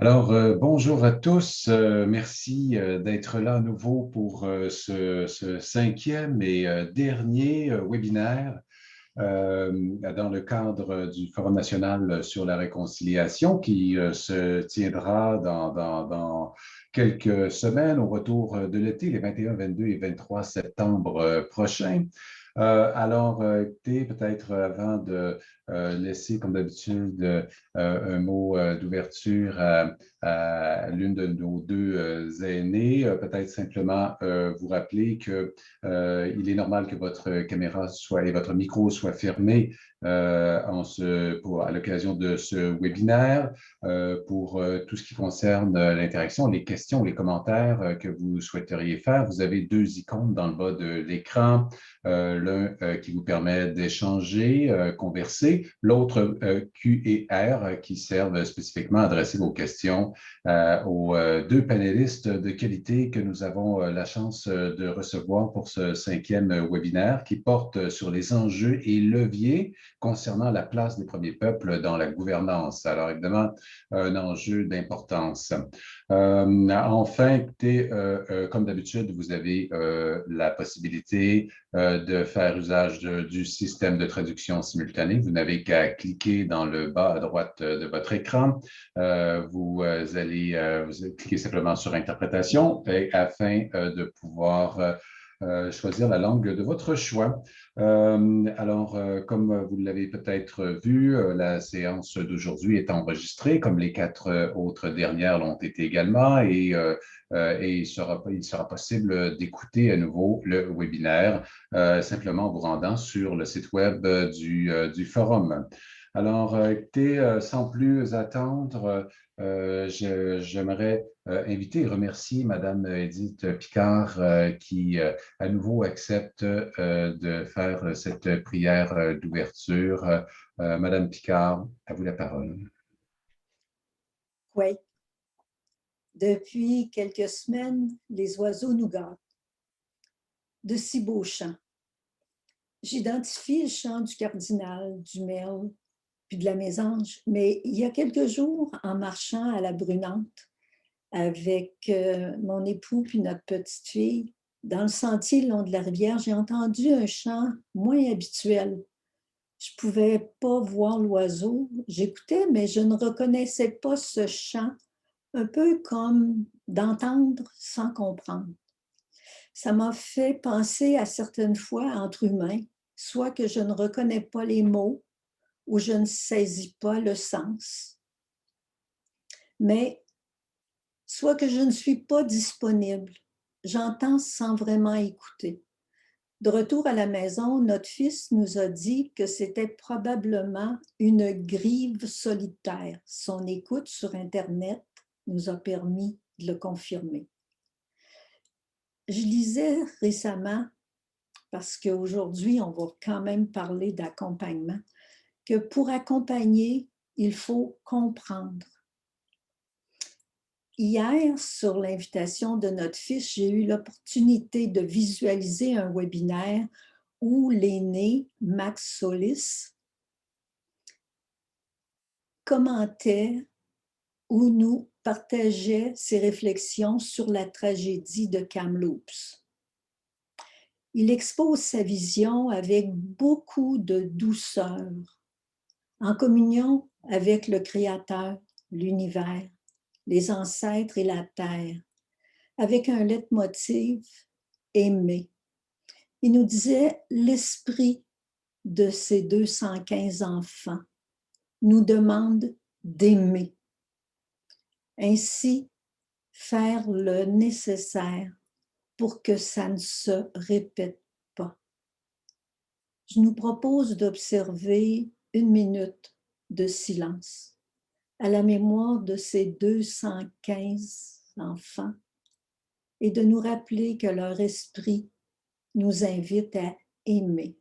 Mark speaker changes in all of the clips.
Speaker 1: Bonjour à tous. Merci d'être là à nouveau pour ce cinquième et dernier webinaire dans le cadre du Forum national sur la réconciliation qui se tiendra dans quelques semaines au retour de l'été, les 21, 22 et 23 septembre prochains. Écoutez, peut-être avant de laisser, comme d'habitude, un mot d'ouverture à l'une de nos deux aînés, peut-être simplement vous rappeler que il est normal que votre caméra soit et votre micro soit fermé à l'occasion de ce webinaire pour tout ce qui concerne l'interaction, les questions, les commentaires que vous souhaiteriez faire. Vous avez deux icônes dans le bas de l'écran. L'un qui vous permet d'échanger, converser, l'autre Q et R qui servent spécifiquement à adresser vos questions aux deux panélistes de qualité que nous avons la chance de recevoir pour ce cinquième webinaire qui porte sur les enjeux et leviers concernant la place des premiers peuples dans la gouvernance. Alors, évidemment, un enjeu d'importance. Enfin, écoutez, comme d'habitude, vous avez la possibilité de faire usage du système de traduction simultanée. Vous n'avez qu'à cliquer dans le bas à droite de votre écran. Vous cliquez simplement sur Interprétation afin de pouvoir choisir la langue de votre choix. Comme vous l'avez peut-être vu, la séance d'aujourd'hui est enregistrée, comme les quatre autres dernières l'ont été également, et il sera possible d'écouter à nouveau le webinaire simplement en vous rendant sur le site web du forum. Écoutez, sans plus attendre, j'aimerais inviter et remercier Madame Edith Picard qui à nouveau accepte de faire cette prière d'ouverture. Madame Picard, à vous la parole.
Speaker 2: Oui. Depuis quelques semaines, les oiseaux nous gâtent. De si beaux chants. J'identifie le chant du cardinal, du merle, puis de la mésange, mais il y a quelques jours, en marchant à la Brunante, avec mon époux puis notre petite fille, dans le sentier le long de la rivière, j'ai entendu un chant moins habituel. Je ne pouvais pas voir l'oiseau. J'écoutais, mais je ne reconnaissais pas ce chant, un peu comme d'entendre sans comprendre. Ça m'a fait penser à certaines fois entre humains, soit que je ne reconnais pas les mots ou je ne saisis pas le sens, mais soit que je ne suis pas disponible, j'entends sans vraiment écouter. De retour à la maison, notre fils nous a dit que c'était probablement une grive solitaire. Son écoute sur Internet nous a permis de le confirmer. Je lisais récemment, parce qu'aujourd'hui, on va quand même parler d'accompagnement, que pour accompagner, il faut comprendre. Hier, sur l'invitation de notre fils, j'ai eu l'opportunité de visualiser un webinaire où l'aîné Max Solis commentait ou nous partageait ses réflexions sur la tragédie de Kamloops. Il expose sa vision avec beaucoup de douceur, en communion avec le Créateur, l'univers, les ancêtres et la terre, avec un leitmotiv aimer. Il nous disait l'esprit de ces 215 enfants nous demande d'aimer. Ainsi, faire le nécessaire pour que ça ne se répète pas. Je nous propose d'observer 1 minute de silence à la mémoire de ces 215 enfants et de nous rappeler que leur esprit nous invite à aimer.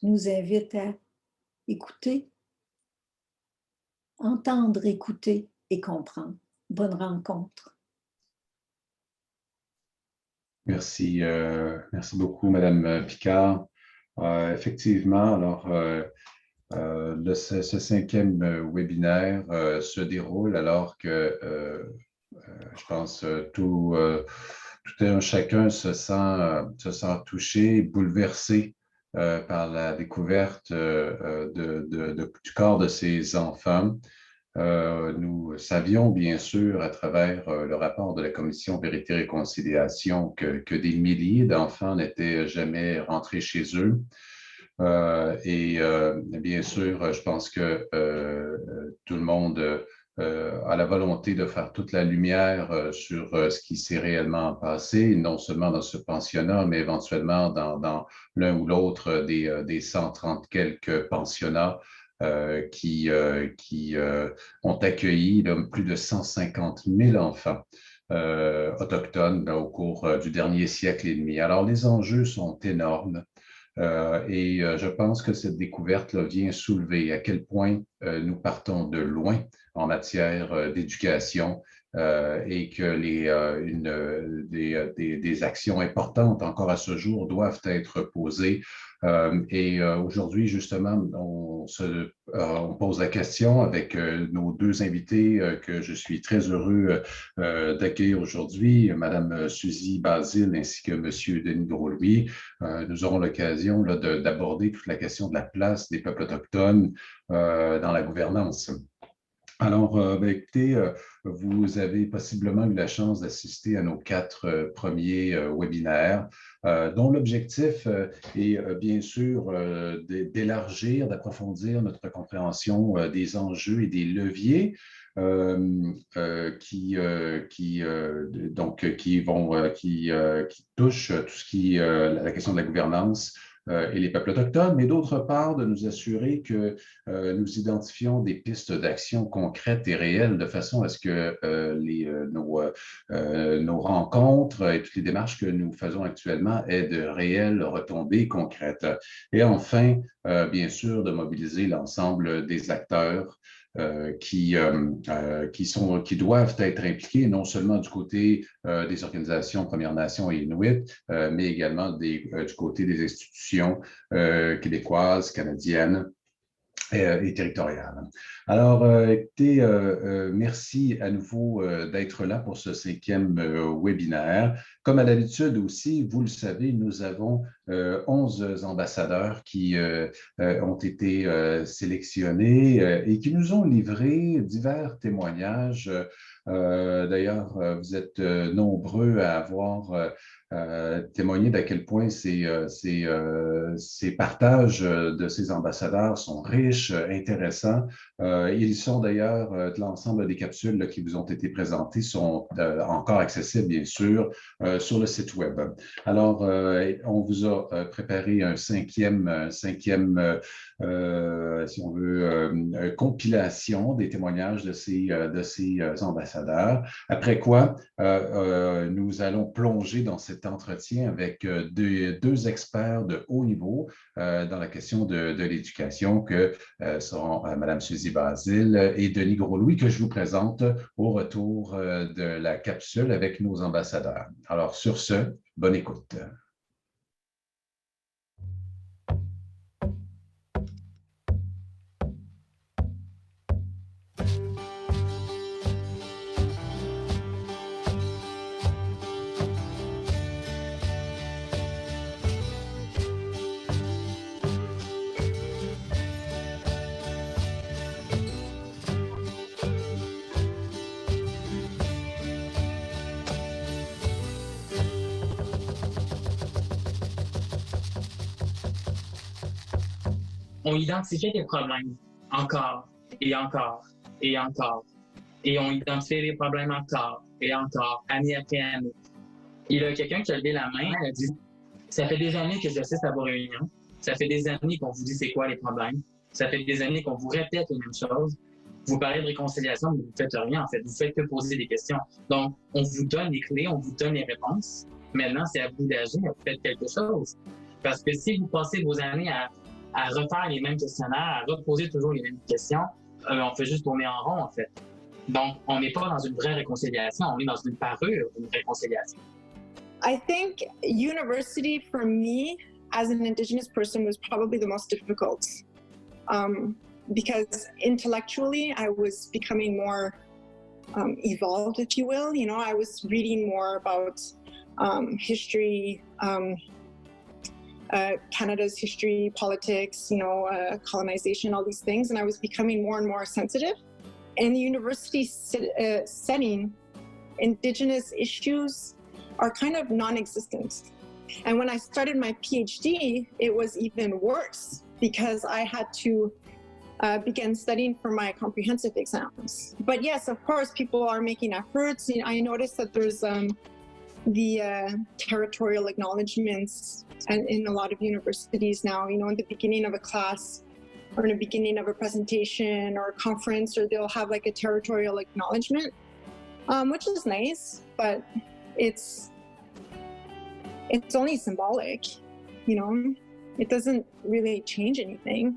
Speaker 2: nous invite à écouter, entendre, écouter et comprendre. Bonne rencontre.
Speaker 1: Merci, merci beaucoup, Madame Picard. Effectivement, alors, ce cinquième webinaire se déroule alors que je pense tout un chacun se sent touché, bouleversé par la découverte du corps de ses enfants. Nous savions bien sûr à travers le rapport de la Commission Vérité-Réconciliation que des milliers d'enfants n'étaient jamais rentrés chez eux. Bien sûr, je pense que tout le monde a la volonté de faire toute la lumière sur ce qui s'est réellement passé, non seulement dans ce pensionnat, mais éventuellement dans l'un ou l'autre des 130 quelques pensionnats qui ont accueilli plus de 150 000 enfants autochtones au cours du dernier siècle et demi. Alors, les enjeux sont énormes. Je pense que cette découverte-là vient soulever à quel point nous partons de loin en matière d'éducation et que des actions importantes encore à ce jour doivent être posées. Aujourd'hui, justement, on pose la question avec nos deux invités que je suis très heureux d'accueillir aujourd'hui, Madame Suzy Basile ainsi que Monsieur Denis Gros-Louis. Nous aurons l'occasion d'aborder toute la question de la place des peuples autochtones dans la gouvernance. Alors, écoutez, vous avez possiblement eu la chance d'assister à nos 4 premiers webinaires, dont l'objectif est bien sûr d'élargir, d'approfondir notre compréhension des enjeux et des leviers qui touchent tout ce qui la question de la gouvernance et les peuples autochtones, mais d'autre part, de nous assurer que nous identifions des pistes d'action concrètes et réelles de façon à ce que nos rencontres et toutes les démarches que nous faisons actuellement aient de réelles retombées concrètes. Et enfin, bien sûr, de mobiliser l'ensemble des acteurs qui doivent être impliqués, non seulement du côté des organisations Premières Nations et Inuit, mais également du côté des institutions québécoises, canadiennes et territoriales. Alors, écoutez, merci à nouveau d'être là pour ce 5e webinaire. Comme à l'habitude aussi, vous le savez, nous avons 11 ambassadeurs qui ont été sélectionnés et qui nous ont livré divers témoignages. D'ailleurs, vous êtes nombreux à avoir témoigné d'à quel point ces partages de ces ambassadeurs sont riches, intéressants. Ils sont d'ailleurs de l'ensemble des capsules là, qui vous ont été présentées sont encore accessibles, bien sûr, sur le site Web. Alors, on vous a préparé un cinquième si on veut, compilation des témoignages de ces ambassadeurs. Après quoi, nous allons plonger dans cet entretien avec deux experts de haut niveau dans la question de l'éducation que seront Mme Suzy Basile et Denis Gros-Louis, que je vous présente au retour de la capsule avec nos ambassadeurs. Alors, sur ce, bonne écoute.
Speaker 3: On identifiait des problèmes encore et encore et encore. Et on identifiait des problèmes encore et encore, année après année. Il y a quelqu'un qui a levé la main et a dit « Ça fait des années que j'assiste à vos réunions. Ça fait des années qu'on vous dit c'est quoi les problèmes. Ça fait des années qu'on vous répète les mêmes choses. Vous parlez de réconciliation, mais vous ne faites rien en fait. Vous faites que poser des questions. Donc, on vous donne les clés, on vous donne les réponses. Maintenant, c'est à vous d'agir, faites quelque chose. Parce que si vous passez vos années à à refaire les mêmes questionnaires, à reposer toujours les mêmes questions. On fait juste tourner en rond, en fait. Donc, on n'est pas dans une vraie réconciliation, on est dans une parure d'une réconciliation.
Speaker 4: I think university for me as an Indigenous person was probably the most difficult because intellectually I was becoming more evolved, if you will. You know, I was reading more about history, Canada's history, politics, you know, colonization, all these things, and I was becoming more and more sensitive. In the university setting, Indigenous issues are kind of non-existent. And when I started my PhD, it was even worse because I had to begin studying for my comprehensive exams. But yes, of course, people are making efforts. You know, I noticed that there's the territorial acknowledgements in a lot of universities now, you know, in the beginning of a class or in the beginning of a presentation or a conference, or they'll have like a territorial acknowledgement, which is nice, but it's only symbolic, you know. It doesn't really change anything.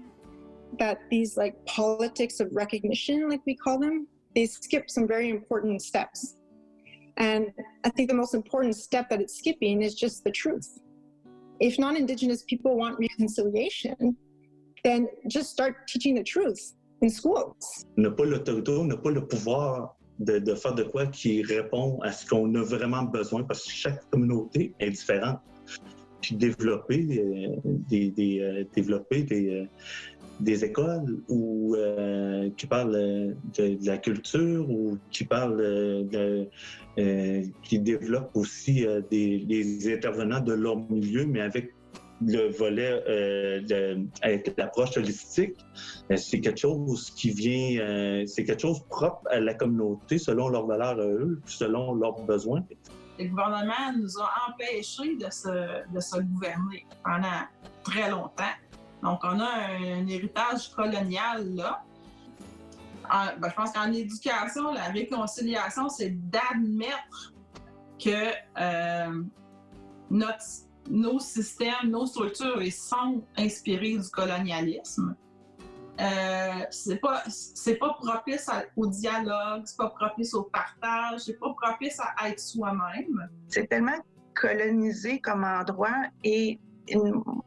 Speaker 4: That these like politics of recognition, like we call them, they skip some very important steps. And I think the most important step that it's skipping is just the truth. If non-Indigenous people want reconciliation, then just start teaching the truth in schools.
Speaker 5: On n'a pas l'autorité, on n'a pas le pouvoir de faire de quoi qui répond à ce qu'on a vraiment besoin, parce que chaque communauté est différente. Puis développer des écoles ou qui parlent de la culture ou qui parlent qui développent aussi des intervenants de leur milieu, mais avec le volet avec l'approche holistique, c'est quelque chose qui vient, c'est quelque chose propre à la communauté selon leurs valeurs à eux, selon leurs besoins.
Speaker 6: Le gouvernement nous a empêchés de se gouverner pendant très longtemps. Donc, on a un héritage colonial là. Je pense qu'en éducation, la réconciliation, c'est d'admettre que nos systèmes, nos structures, ils sont inspirés du colonialisme. C'est pas propice au dialogue, c'est pas propice au partage, c'est pas propice à être soi-même.
Speaker 7: C'est tellement colonisé comme endroit et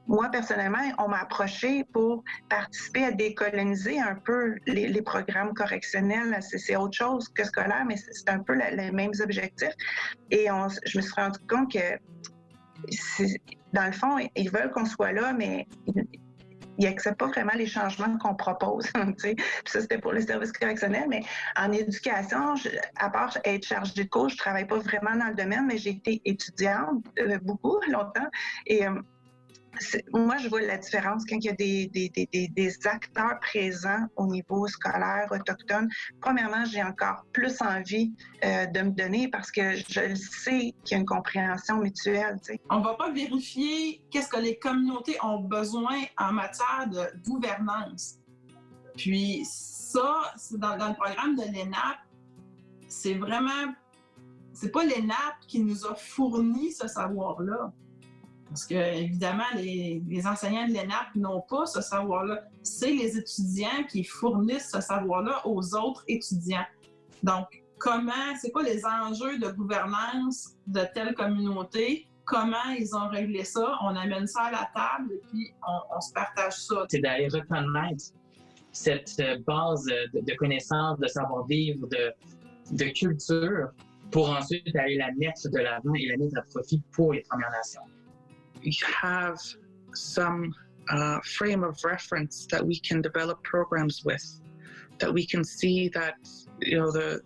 Speaker 7: moi, personnellement, on m'a approché pour participer à décoloniser un peu les programmes correctionnels. C'est autre chose que scolaire, mais c'est un peu les mêmes objectifs. Et je me suis rendu compte que, dans le fond, ils veulent qu'on soit là, mais ils n'acceptent pas vraiment les changements qu'on propose. Puis ça, c'était pour les services correctionnels. Mais en éducation, à part être chargée de cours, je ne travaille pas vraiment dans le domaine, mais j'ai été étudiante beaucoup, longtemps. Et moi, je vois la différence quand il y a des acteurs présents au niveau scolaire autochtone. Premièrement, j'ai encore plus envie de me donner parce que je sais qu'il y a une compréhension mutuelle. Tu sais.
Speaker 6: On ne va pas vérifier qu'est-ce que les communautés ont besoin en matière de gouvernance. Puis ça, c'est dans le programme de l'ENAP, c'est pas l'ENAP qui nous a fourni ce savoir-là. Parce que, évidemment, les enseignants de l'ENAP n'ont pas ce savoir-là. C'est les étudiants qui fournissent ce savoir-là aux autres étudiants. Donc, c'est quoi les enjeux de gouvernance de telle communauté? Comment ils ont réglé ça? On amène ça à la table et puis on se partage ça.
Speaker 3: C'est d'aller reconnaître cette base de connaissances, de savoir-vivre, de culture pour ensuite aller la mettre de l'avant et la mettre à profit pour les Premières Nations.
Speaker 8: We have some frame of reference that we can develop programs with, that we can see that, you know, the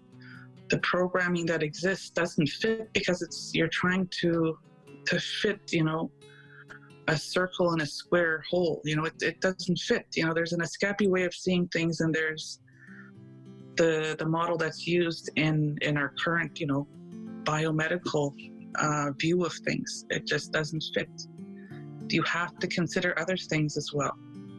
Speaker 8: programming that exists doesn't fit because you're trying to fit, you know, a circle in a square hole. You know, it doesn't fit. You know, there's an Escapi way of seeing things, and there's the model that's used in our current, you know, biomedical view of things. It just doesn't fit. You have to consider other things as well.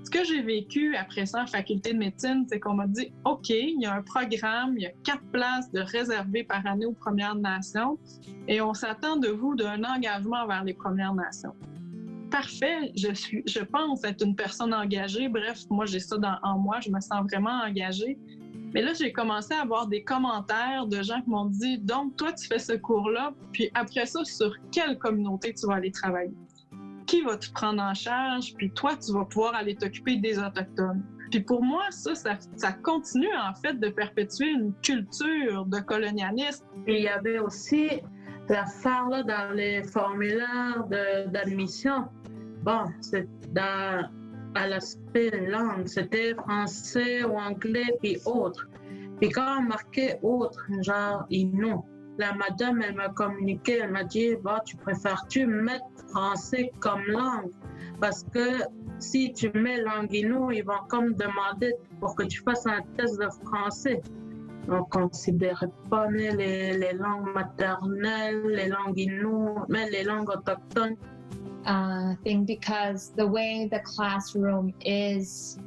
Speaker 9: Ce que j'ai vécu après ça en faculté de médecine, c'est qu'on m'a dit « OK, il y a un programme, il y a 4 places de réservées par année aux Premières Nations et on s'attend de vous d'un engagement vers les Premières Nations. » parfait, je pense être une personne engagée. Bref, moi, j'ai ça en moi, je me sens vraiment engagée. Mais là, j'ai commencé à avoir des commentaires de gens qui m'ont dit « Donc, toi, tu fais ce cours-là, puis après ça, sur quelle communauté tu vas aller travailler? Qui va te prendre en charge? Puis toi, tu vas pouvoir aller t'occuper des Autochtones. » Puis pour moi, ça continue en fait de perpétuer une culture de colonialisme.
Speaker 10: Il y avait aussi l'affaire là dans les formulaires d'admission. Bon, c'est à l'aspect langue, c'était français ou anglais puis autres. Puis quand on marquait autre, genre Innu, la madame, elle m'a communiqué, elle m'a dit bah, tu préfères-tu mettre français comme langue? Parce que si tu mets langue Innu, ils vont comme demander pour que tu fasses un test de français. On ne considérait pas les langues maternelles, les langues Innu, mais les langues autochtones.
Speaker 11: Thing because the way the classroom is,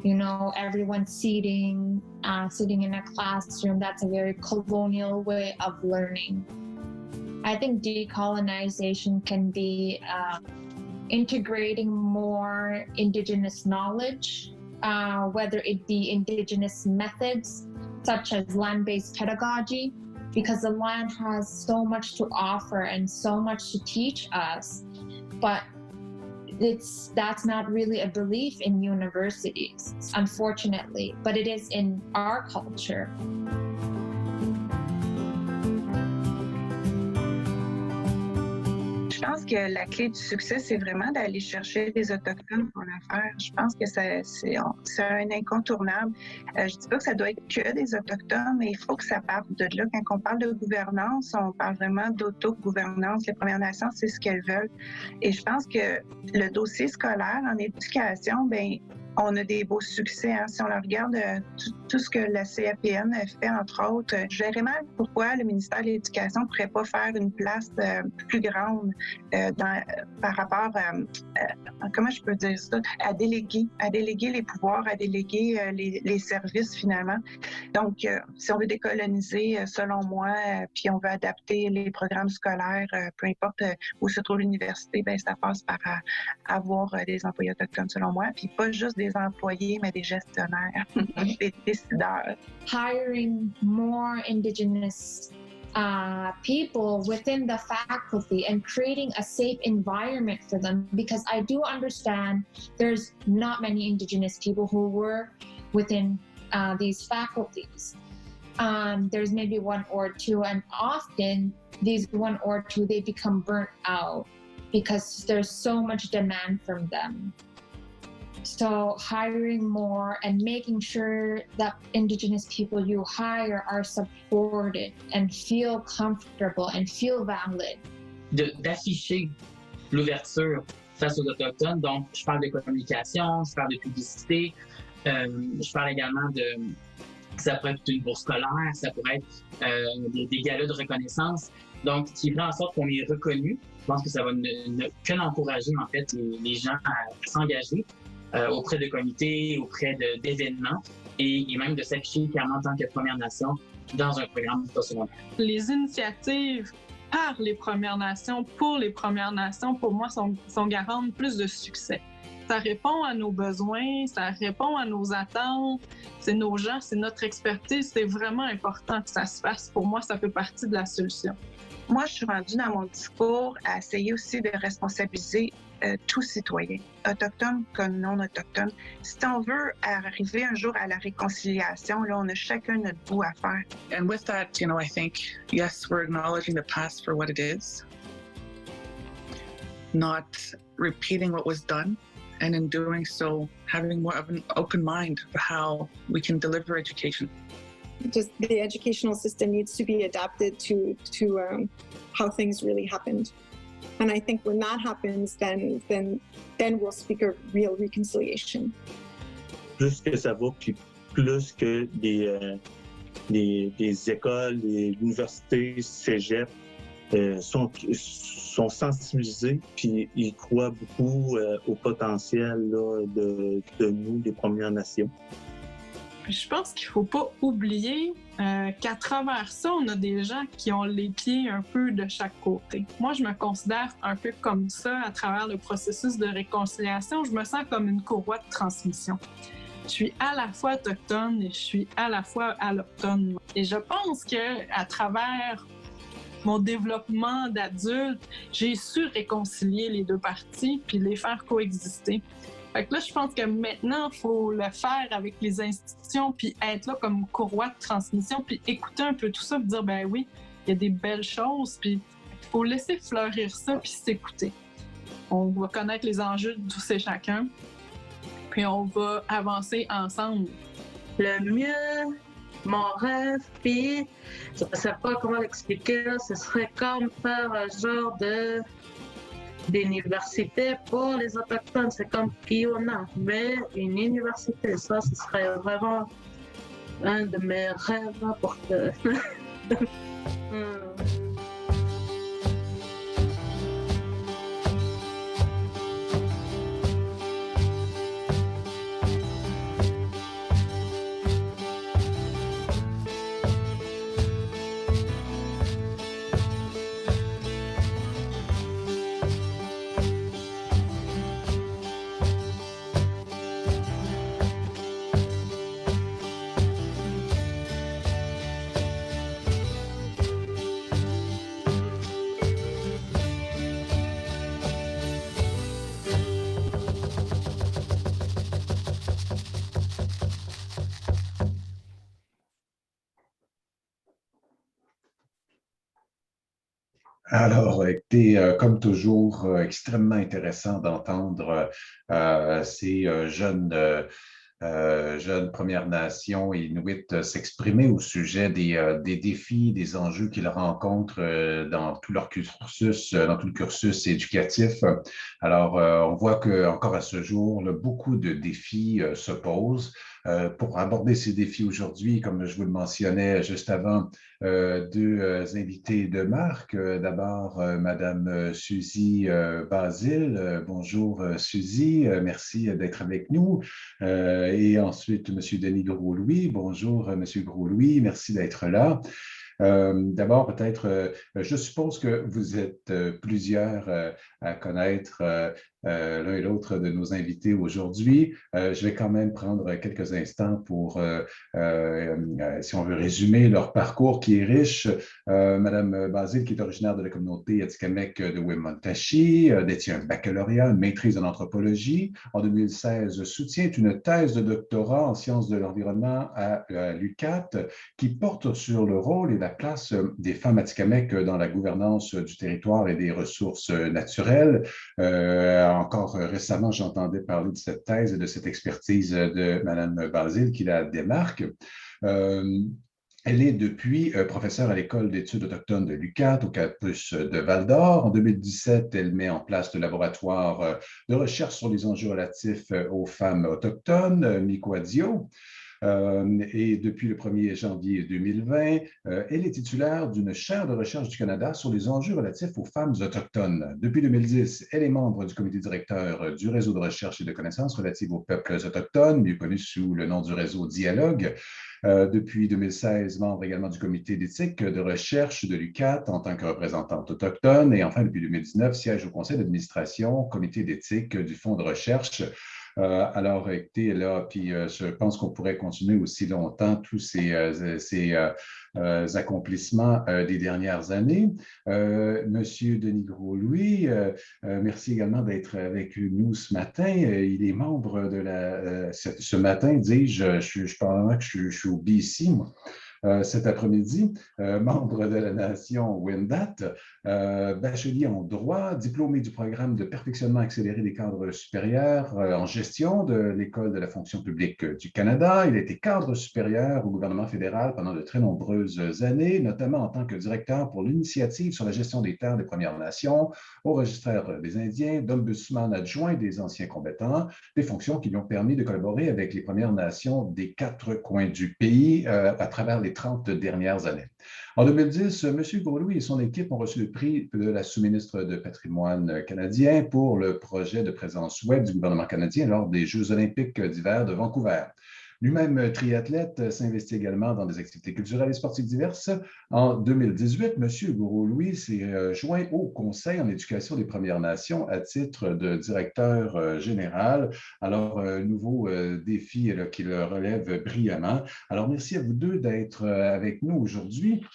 Speaker 11: you know, everyone sitting in a classroom, that's a very colonial way of learning. I think decolonization can be integrating more Indigenous knowledge, whether it be Indigenous methods such as land-based pedagogy, because the land has so much to offer and so much to teach us, but that's not really a belief in universities, unfortunately, but it is in our culture.
Speaker 7: Je pense que la clé du succès, c'est vraiment d'aller chercher des Autochtones pour le faire. Je pense que c'est un incontournable. Je ne dis pas que ça doit être que des Autochtones, mais il faut que ça parte de là. Quand on parle de gouvernance, on parle vraiment d'autogouvernance. Les Premières Nations, c'est ce qu'elles veulent. Et je pense que le dossier scolaire en éducation, bien, on a des beaux succès. Hein. Si on le regarde, tout ce que la CAPN fait, entre autres, je verrais mal pourquoi le ministère de l'Éducation ne pourrait pas faire une place plus grande par rapport à, comment je peux dire ça, à déléguer les pouvoirs, à déléguer les services finalement. Donc, si on veut décoloniser, selon moi, puis on veut adapter les programmes scolaires, peu importe où se trouve l'université, ben ça passe par avoir des employés autochtones, selon moi, puis pas juste des employés, mais des gestionnaires, des décideurs.
Speaker 11: Hiring more Indigenous people within the faculty and creating a safe environment for them, because I do understand there's not many Indigenous people who work within these faculties. There's maybe one or two, and often these one or two, they become burnt out because there's so much demand from them. So hiring more and making sure that Indigenous people you hire are supported and feel comfortable and feel valid.
Speaker 3: D'afficher l'ouverture face aux Autochtones. Donc, je parle de communication, je parle de publicité, je parle également de... Ça pourrait être une bourse scolaire, ça pourrait être des galas de reconnaissance. Donc, qui ferait en sorte qu'on est reconnu. Je pense que ça va que l'encourager, en fait, les gens à s'engager auprès de comités, auprès d'événements et même de s'afficher clairement en tant que Première Nation dans un programme postsecondaire.
Speaker 9: Les initiatives par les Premières Nations, pour les Premières Nations, pour moi, sont garantes plus de succès. Ça répond à nos besoins, ça répond à nos attentes, c'est nos gens, c'est notre expertise, c'est vraiment important que ça se fasse. Pour moi, ça fait partie de la solution.
Speaker 7: Moi, je suis rendue dans mon discours à essayer aussi de responsabiliser tous citoyens, autochtones comme non autochtones. Si on veut arriver un jour à la réconciliation, là, on a chacun notre bout à faire.
Speaker 8: And with that, you know, I think, yes, we're acknowledging the past for what it is, not repeating what was done, and in doing so, having more of an open mind for how we can deliver education.
Speaker 4: Just the educational system needs to be adapted to how things really happened. And I think when that happens, then we'll speak of real reconciliation.
Speaker 5: Plus que ça va, puis plus que les écoles, les universités, cégeps sont sensibilisés, puis ils croient beaucoup au potentiel là, de nous, des Premières Nations.
Speaker 9: Puis je pense qu'il ne faut pas oublier qu'à travers ça, on a des gens qui ont les pieds un peu de chaque côté. Moi, je me considère un peu comme ça à travers le processus de réconciliation. Je me sens comme une courroie de transmission. Je suis à la fois autochtone et je suis à la fois allochtone. Et je pense qu'à travers mon développement d'adulte, j'ai su réconcilier les deux parties puis les faire coexister. Fait que là, je pense que maintenant, il faut le faire avec les institutions, puis être là comme courroie de transmission, puis écouter un peu tout ça, puis dire, ben oui, il y a des belles choses, puis il faut laisser fleurir ça, puis s'écouter. On va connaître les enjeux de tous et chacun, puis on va avancer ensemble.
Speaker 10: Le mieux, mon rêve, puis je ne sais pas comment l'expliquer, ce serait comme faire un genre d'université pour les autochtones, c'est comme Kiona, mais une université, ça, ce serait vraiment un de mes rêves pour que...
Speaker 1: Alors, écoutez, comme toujours, extrêmement intéressant d'entendre ces jeunes Premières Nations et Inuits s'exprimer au sujet des défis, des enjeux qu'ils rencontrent dans tout leur cursus, dans tout le cursus éducatif. Alors, on voit qu'encore à ce jour, là, beaucoup de défis se posent. Pour aborder ces défis aujourd'hui, comme je vous le mentionnais juste avant, deux invités de marque. D'abord, Madame Suzy Basile. Bonjour, Suzy. Merci d'être avec nous. Et ensuite, Monsieur Denis Gros-Louis. Bonjour, Monsieur Gros-Louis. Merci d'être là. D'abord, peut-être, je suppose que vous êtes plusieurs à connaître l'un et l'autre de nos invités aujourd'hui. Je vais quand même prendre quelques instants pour, si on veut résumer leur parcours qui est riche. Madame Basile, qui est originaire de la communauté Atikamekw de Wemotaci, détient un baccalauréat, une maîtrise en anthropologie. En 2016, soutient une thèse de doctorat en sciences de l'environnement à l'UQAT qui porte sur le rôle et la place des femmes Atikamekw dans la gouvernance du territoire et des ressources naturelles. Encore récemment, j'entendais parler de cette thèse et de cette expertise de Mme Basile qui la démarque. Elle est depuis professeure à l'École d'études autochtones de l'UQAT au campus de Val-d'Or. En 2017, elle met en place le laboratoire de recherche sur les enjeux relatifs aux femmes autochtones, Miquadio. Et depuis le 1er janvier 2020, elle est titulaire d'une chaire de recherche du Canada sur les enjeux relatifs aux femmes autochtones. Depuis 2010, elle est membre du comité directeur du réseau de recherche et de connaissances relatives aux peuples autochtones, mieux connu sous le nom du réseau Dialogue. Depuis 2016, membre également du comité d'éthique de recherche de l'UQAT en tant que représentante autochtone. Et enfin, depuis 2019, siège au conseil d'administration, comité d'éthique du fonds de recherche. Alors, écoutez, là, puis je pense qu'on pourrait continuer aussi longtemps tous ces accomplissements des dernières années. Monsieur Denis Gros-Louis, merci également d'être avec nous ce matin. Il est membre de ce matin, dis-je, je parle que je suis au BC, moi. Cet après-midi, membre de la nation Wendat, bachelier en droit, diplômé du programme de perfectionnement accéléré des cadres supérieurs en gestion de l'École de la fonction publique du Canada. Il a été cadre supérieur au gouvernement fédéral pendant de très nombreuses années, notamment en tant que directeur pour l'initiative sur la gestion des terres des Premières Nations, au registraire des Indiens, d'ombudsman adjoint des anciens combattants, des fonctions qui lui ont permis de collaborer avec les Premières Nations des 4 coins du pays à travers les 30 dernières années. En 2010, M. Gros-Louis et son équipe ont reçu le prix de la sous-ministre de patrimoine canadien pour le projet de présence web du gouvernement canadien lors des Jeux olympiques d'hiver de Vancouver. Lui-même triathlète, s'investit également dans des activités culturelles et sportives diverses. En 2018, M. Gouraud-Louis s'est joint au Conseil en éducation des Premières Nations à titre de directeur général. Alors, un nouveau défi qui le relève brillamment. Alors, merci à vous deux d'être avec nous aujourd'hui.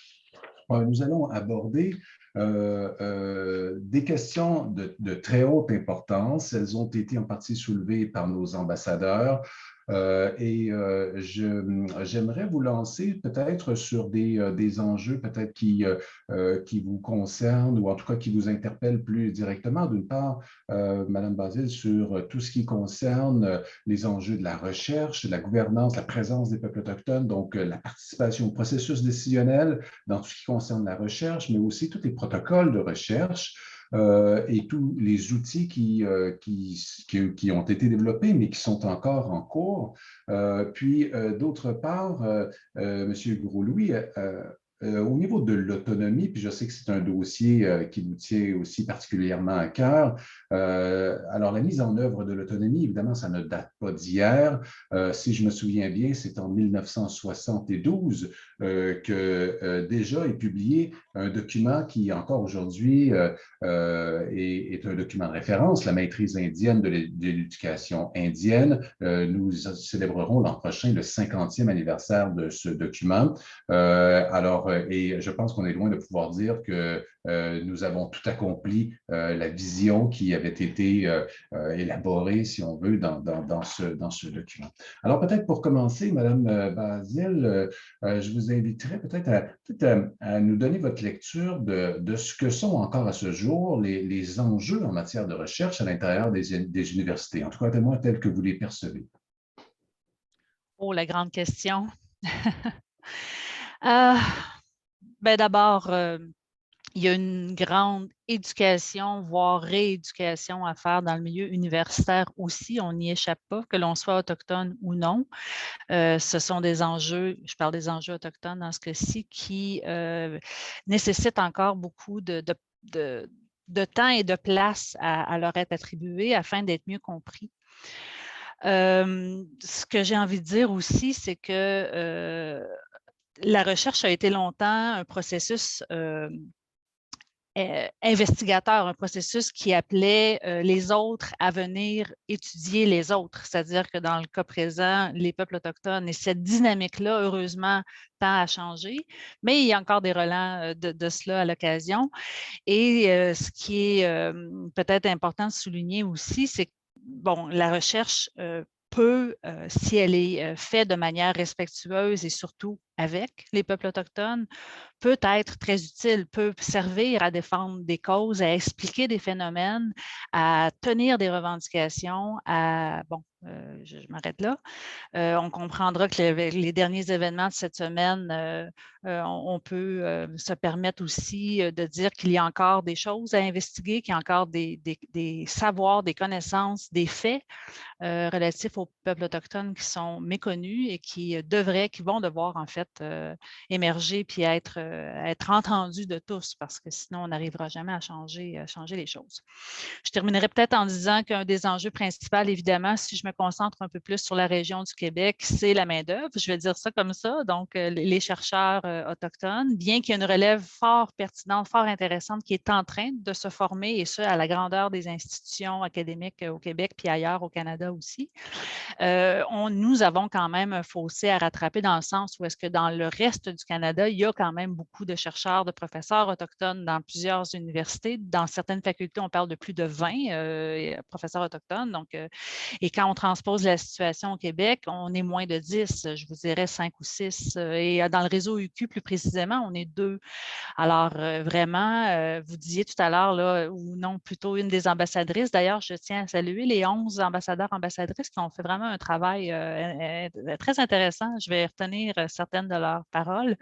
Speaker 1: Nous allons aborder des questions de très haute importance. Elles ont été en partie soulevées par nos ambassadeurs. J'aimerais vous lancer peut-être sur des enjeux peut-être qui vous concernent ou en tout cas qui vous interpellent plus directement. D'une part, Madame Basile, sur tout ce qui concerne les enjeux de la recherche, de la gouvernance, la présence des peuples autochtones, donc la participation au processus décisionnel dans tout ce qui concerne la recherche, mais aussi tous les protocoles de recherche. Et tous les outils qui ont été développés, mais qui sont encore en cours. Puis, d'autre part, M. Gouraud-Louis, au niveau de l'autonomie, puis je sais que c'est un dossier qui nous tient aussi particulièrement à cœur. Alors, la mise en œuvre de l'autonomie, évidemment, ça ne date pas d'hier. Si je me souviens bien, c'est en 1972 que déjà est publié un document qui, encore aujourd'hui, est un document de référence, la maîtrise indienne de l'éducation indienne. Nous célébrerons l'an prochain le 50e anniversaire de ce document. Et je pense qu'on est loin de pouvoir dire que nous avons tout accompli la vision qui avait été élaborée, si on veut, dans ce document. Alors, peut-être pour commencer, Madame Basile, je vous inviterai peut-être à nous donner votre lecture de ce que sont encore à ce jour les enjeux en matière de recherche à l'intérieur des universités, en tout cas tels que vous les percevez.
Speaker 12: Oh, la grande question. D'abord, il y a une grande éducation, voire rééducation à faire dans le milieu universitaire aussi. On n'y échappe pas, que l'on soit autochtone ou non. Ce sont des enjeux, je parle des enjeux autochtones dans ce cas-ci, qui nécessitent encore beaucoup de temps et de place à leur être attribués afin d'être mieux compris. Ce que j'ai envie de dire aussi, c'est que la recherche a été longtemps un processus investigateur, un processus qui appelait les autres à venir étudier les autres. C'est-à-dire que dans le cas présent, les peuples autochtones, et cette dynamique-là, heureusement, tend à changer, mais il y a encore des relents de cela à l'occasion. Et ce qui est peut-être important de souligner aussi, c'est que, bon, la recherche peut, si elle est faite de manière respectueuse et surtout avec les peuples autochtones, peut être très utile, peut servir à défendre des causes, à expliquer des phénomènes, à tenir des revendications, je m'arrête là. On comprendra que les derniers événements de cette semaine, on peut se permettre aussi de dire qu'il y a encore des choses à investiguer, qu'il y a encore des savoirs, des connaissances, des faits relatifs aux peuples autochtones qui sont méconnus et qui vont devoir en fait émerger puis être entendus de tous, parce que sinon on n'arrivera jamais à changer les choses. Je terminerai peut-être en disant qu'un des enjeux principaux, évidemment, si je me concentre un peu plus sur la région du Québec, c'est la main-d'œuvre. Je vais dire ça comme ça. Donc, les chercheurs autochtones, bien qu'il y ait une relève fort pertinente, fort intéressante qui est en train de se former, et ce, à la grandeur des institutions académiques au Québec puis ailleurs au Canada aussi, nous avons quand même un fossé à rattraper dans le sens où est-ce que dans le reste du Canada, il y a quand même beaucoup de chercheurs, de professeurs autochtones dans plusieurs universités. Dans certaines facultés, on parle de plus de 20 professeurs autochtones. Donc, et quand on transpose la situation au Québec, on est moins de 10, je vous dirais 5 ou 6. Et dans le réseau UQ, plus précisément, on est 2. Alors, vraiment, vous disiez tout à l'heure, ou non, plutôt une des ambassadrices. D'ailleurs, je tiens à saluer les 11 ambassadeurs, ambassadrices qui ont fait vraiment un travail très intéressant. Je vais retenir certaines de leurs paroles.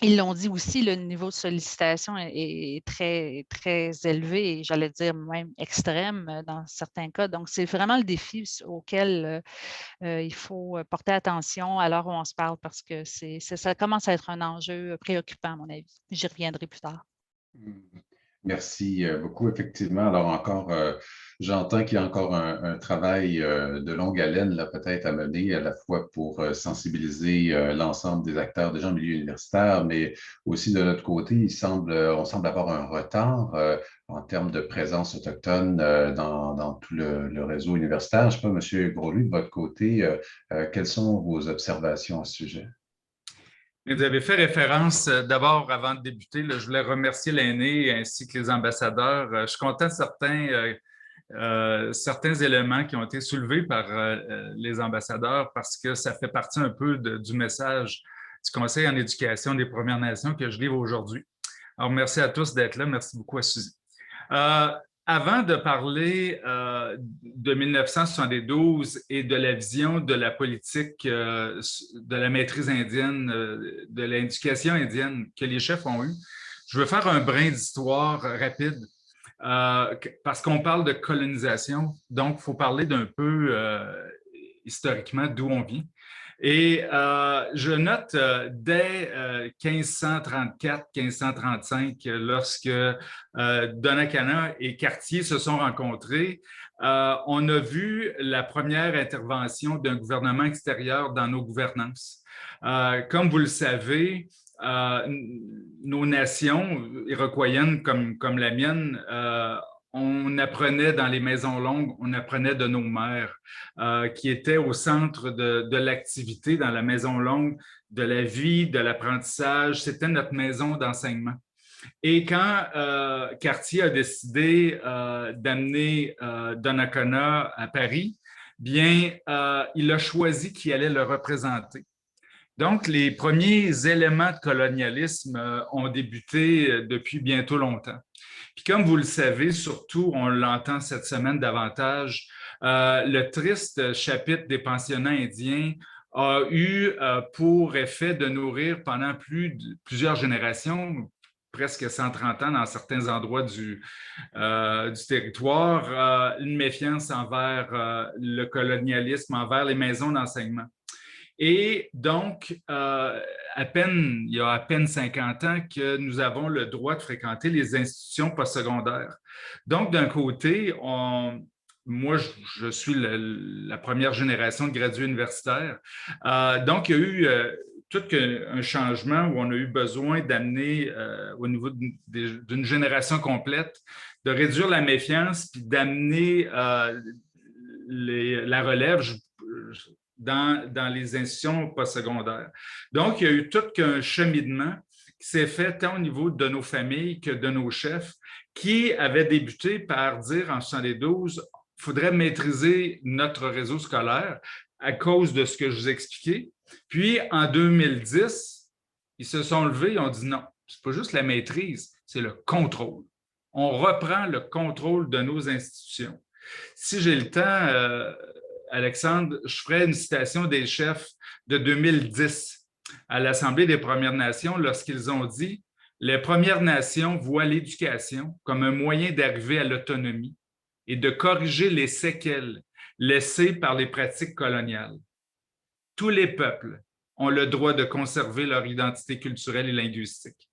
Speaker 12: Ils l'ont dit aussi, le niveau de sollicitation est très, très élevé et j'allais dire même extrême dans certains cas. Donc, c'est vraiment le défi auquel il faut porter attention à l'heure où on se parle parce que ça commence à être un enjeu préoccupant, à mon avis. J'y reviendrai plus tard.
Speaker 1: Merci beaucoup, effectivement. Alors encore, j'entends qu'il y a encore un travail de longue haleine, là, peut-être à mener, à la fois pour sensibiliser l'ensemble des acteurs déjà en milieu universitaire, mais aussi de notre côté, on semble avoir un retard en termes de présence autochtone dans tout le réseau universitaire. Je ne sais pas, M. Groslu, de votre côté, quelles sont vos observations à ce sujet?
Speaker 13: Vous avez fait référence, d'abord, avant de débuter, là, je voulais remercier l'Aîné ainsi que les ambassadeurs. Je suis content de certains éléments qui ont été soulevés par les ambassadeurs parce que ça fait partie un peu du message du Conseil en éducation des Premières Nations que je livre aujourd'hui. Alors, merci à tous d'être là. Merci beaucoup à Suzy. Avant de parler de 1972 et de la vision de la politique de la maîtrise indienne, de l'éducation indienne que les chefs ont eue, je veux faire un brin d'histoire rapide parce qu'on parle de colonisation, donc il faut parler d'un peu historiquement d'où on vient. Et je note dès 1534-1535, lorsque Donnacana et Cartier se sont rencontrés, on a vu la première intervention d'un gouvernement extérieur dans nos gouvernances. Comme vous le savez, nos nations iroquoiennes comme la mienne, on apprenait dans les maisons longues, on apprenait de nos mères qui étaient au centre de l'activité dans la maison longue, de la vie, de l'apprentissage. C'était notre maison d'enseignement. Et quand Cartier a décidé d'amener Donnacona à Paris, bien, il a choisi qui allait le représenter. Donc, les premiers éléments de colonialisme ont débuté depuis bientôt longtemps. Puis comme vous le savez, surtout, on l'entend cette semaine davantage, le triste chapitre des pensionnats indiens a eu pour effet de nourrir pendant plusieurs générations, presque 130 ans dans certains endroits du territoire, une méfiance envers le colonialisme, envers les maisons d'enseignement. Et donc, il y a à peine 50 ans que nous avons le droit de fréquenter les institutions postsecondaires. Donc, d'un côté, moi, je suis la première génération de gradués universitaires. Donc, il y a eu tout un changement où on a eu besoin d'amener, au niveau d'une génération complète, de réduire la méfiance puis d'amener la relève dans les institutions postsecondaires. Donc, il y a eu tout un cheminement qui s'est fait tant au niveau de nos familles que de nos chefs qui avaient débuté par dire en 1972, il faudrait maîtriser notre réseau scolaire à cause de ce que je vous expliquais. Puis, en 2010, ils se sont levés et ont dit non, ce n'est pas juste la maîtrise, c'est le contrôle. On reprend le contrôle de nos institutions. Si j'ai le temps, Alexandre, je ferai une citation des chefs de 2010 à l'Assemblée des Premières Nations lorsqu'ils ont dit « Les Premières Nations voient l'éducation comme un moyen d'arriver à l'autonomie et de corriger les séquelles laissées par les pratiques coloniales. Tous les peuples ont le droit de conserver leur identité culturelle et linguistique.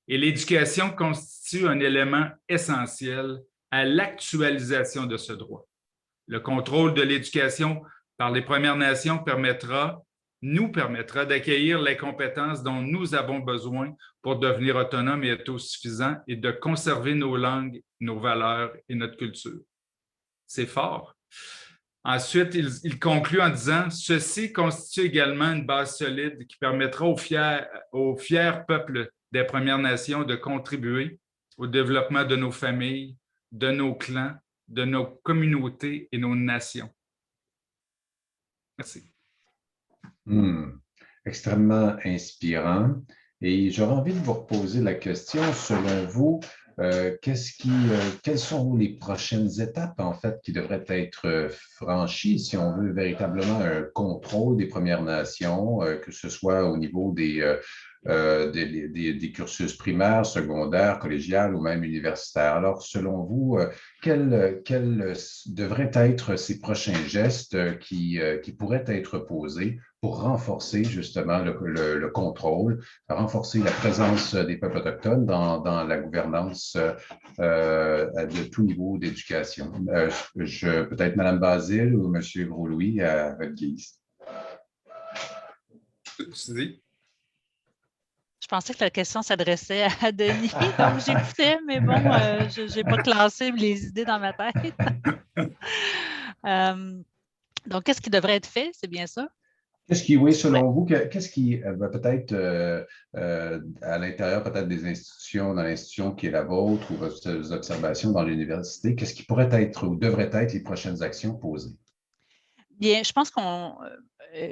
Speaker 13: Et l'éducation constitue un élément essentiel à l'actualisation de ce droit. Le contrôle de l'éducation par les Premières Nations nous permettra d'accueillir les compétences dont nous avons besoin pour devenir autonomes et autosuffisants et de conserver nos langues, nos valeurs et notre culture. » C'est fort. Ensuite, il conclut en disant « Ceci constitue également une base solide qui permettra aux fiers peuples des Premières Nations de contribuer au développement de nos familles, de nos clans, de nos communautés et nos nations. » Merci.
Speaker 1: Extrêmement inspirant. Et j'aurais envie de vous reposer la question, selon vous, quelles sont les prochaines étapes, en fait, qui devraient être franchies si on veut véritablement un contrôle des Premières Nations, que ce soit au niveau des des cursus primaires, secondaires, collégiales ou même universitaires. Alors, selon vous, quels devraient être ces prochains gestes qui pourraient être posés pour renforcer justement le contrôle, renforcer la présence des peuples autochtones dans la gouvernance de tout niveau d'éducation? Peut-être Mme Basile ou M. Gros-Louis à votre guise.
Speaker 12: Je pensais que la question s'adressait à Denis, donc j'écoutais, mais bon, je n'ai pas classé les idées dans ma tête. Donc, qu'est-ce qui devrait être fait? C'est bien ça?
Speaker 1: Oui, selon vous, qu'est-ce qui va peut-être à l'intérieur peut-être des institutions, dans l'institution qui est la vôtre ou vos observations dans l'université, qu'est-ce qui pourrait être ou devrait être les prochaines actions posées?
Speaker 12: Bien, je pense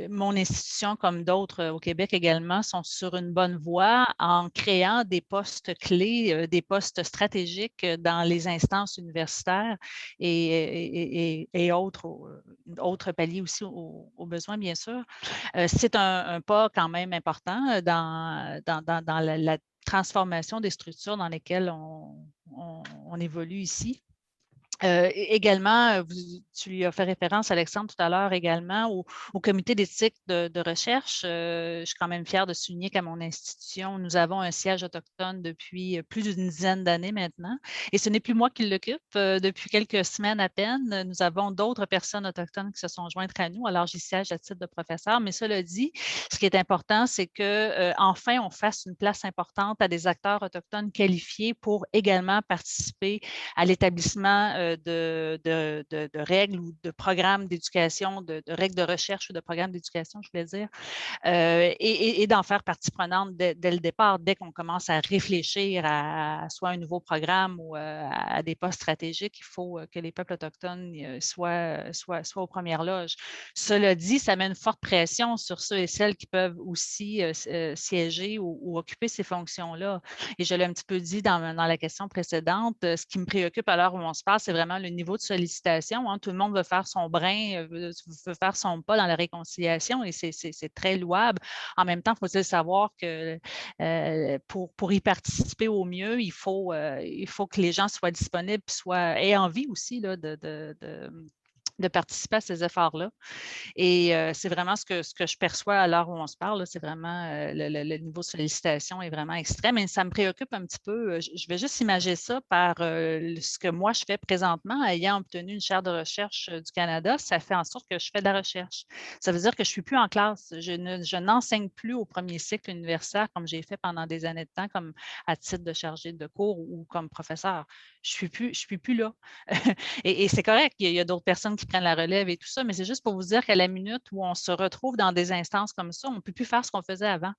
Speaker 12: mon institution, comme d'autres au Québec également, sont sur une bonne voie en créant des postes clés, des postes stratégiques dans les instances universitaires et autres paliers aussi aux besoins, bien sûr. C'est un pas quand même important dans la transformation des structures dans lesquelles on évolue ici. Également, tu lui as fait référence, Alexandre, tout à l'heure également, au comité d'éthique de recherche. Je suis quand même fière de souligner qu'à mon institution, nous avons un siège autochtone depuis plus d'une dizaine d'années maintenant. Et ce n'est plus moi qui l'occupe. Depuis quelques semaines à peine, nous avons d'autres personnes autochtones qui se sont jointes à nous. Alors, j'y siège à titre de professeur. Mais cela dit, ce qui est important, c'est qu'enfin, on fasse une place importante à des acteurs autochtones qualifiés pour également participer à l'établissement de règles ou de programmes d'éducation, de règles de recherche ou de programmes d'éducation, je voulais dire, et d'en faire partie prenante dès le départ, dès qu'on commence à réfléchir à soit un nouveau programme ou à des postes stratégiques, il faut que les peuples autochtones soient aux premières loges. Cela dit, ça met une forte pression sur ceux et celles qui peuvent aussi siéger ou occuper ces fonctions-là. Et je l'ai un petit peu dit dans la question précédente, ce qui me préoccupe à l'heure où on se parle, c'est vraiment le niveau de sollicitation. Hein. Tout le monde veut faire son brin, veut faire son pas dans la réconciliation et c'est très louable. En même temps, il faut savoir que pour y participer au mieux, il faut que les gens soient disponibles aient envie aussi là, de participer à ces efforts-là. Et c'est vraiment ce que je perçois à l'heure où on se parle, c'est vraiment le niveau de sollicitation est vraiment extrême et ça me préoccupe un petit peu. Je vais juste imager ça par ce que moi je fais présentement, ayant obtenu une chaire de recherche du Canada, ça fait en sorte que je fais de la recherche. Ça veut dire que je ne suis plus en classe. Je n'enseigne plus au premier cycle universitaire comme j'ai fait pendant des années de temps, comme à titre de chargé de cours ou comme professeur. Je ne suis plus là. Et c'est correct, il y a d'autres personnes qui prennent la relève et tout ça, mais c'est juste pour vous dire qu'à la minute où on se retrouve dans des instances comme ça, on ne peut plus faire ce qu'on faisait avant.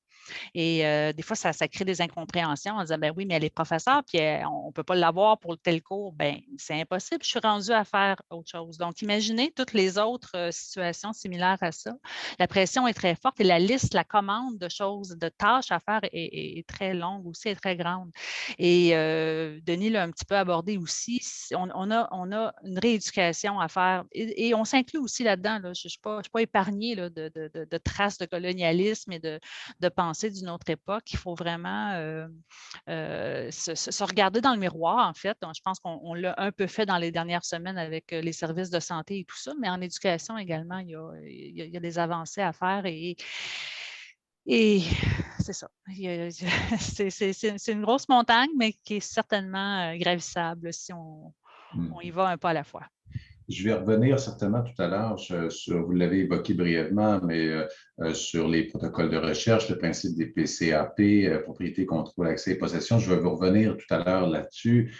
Speaker 12: Et des fois, ça crée des incompréhensions en disant, ben oui, mais elle est professeure, puis on ne peut pas l'avoir pour tel cours. Ben c'est impossible, je suis rendue à faire autre chose. Donc, imaginez toutes les autres situations similaires à ça. La pression est très forte et la liste, la commande de choses, de tâches à faire est très longue aussi, est très grande. Et Denis l'a un petit peu abordé aussi. On a une rééducation à faire et on s'inclut aussi là-dedans. Là. Je ne suis pas épargnée là, de traces de colonialisme et de pensée d'une autre époque. Il faut vraiment se regarder dans le miroir, en fait. Donc, je pense qu'on l'a un peu fait dans les dernières semaines avec les services de santé et tout ça, mais en éducation également, il y a des avancées à faire et c'est ça. C'est une grosse montagne, mais qui est certainement gravissable si on y va un pas à la fois.
Speaker 1: Je vais revenir certainement tout à l'heure vous l'avez évoqué brièvement, mais sur les protocoles de recherche, le principe des PCAP, propriété, contrôle, accès et possession. Je vais vous revenir tout à l'heure là-dessus,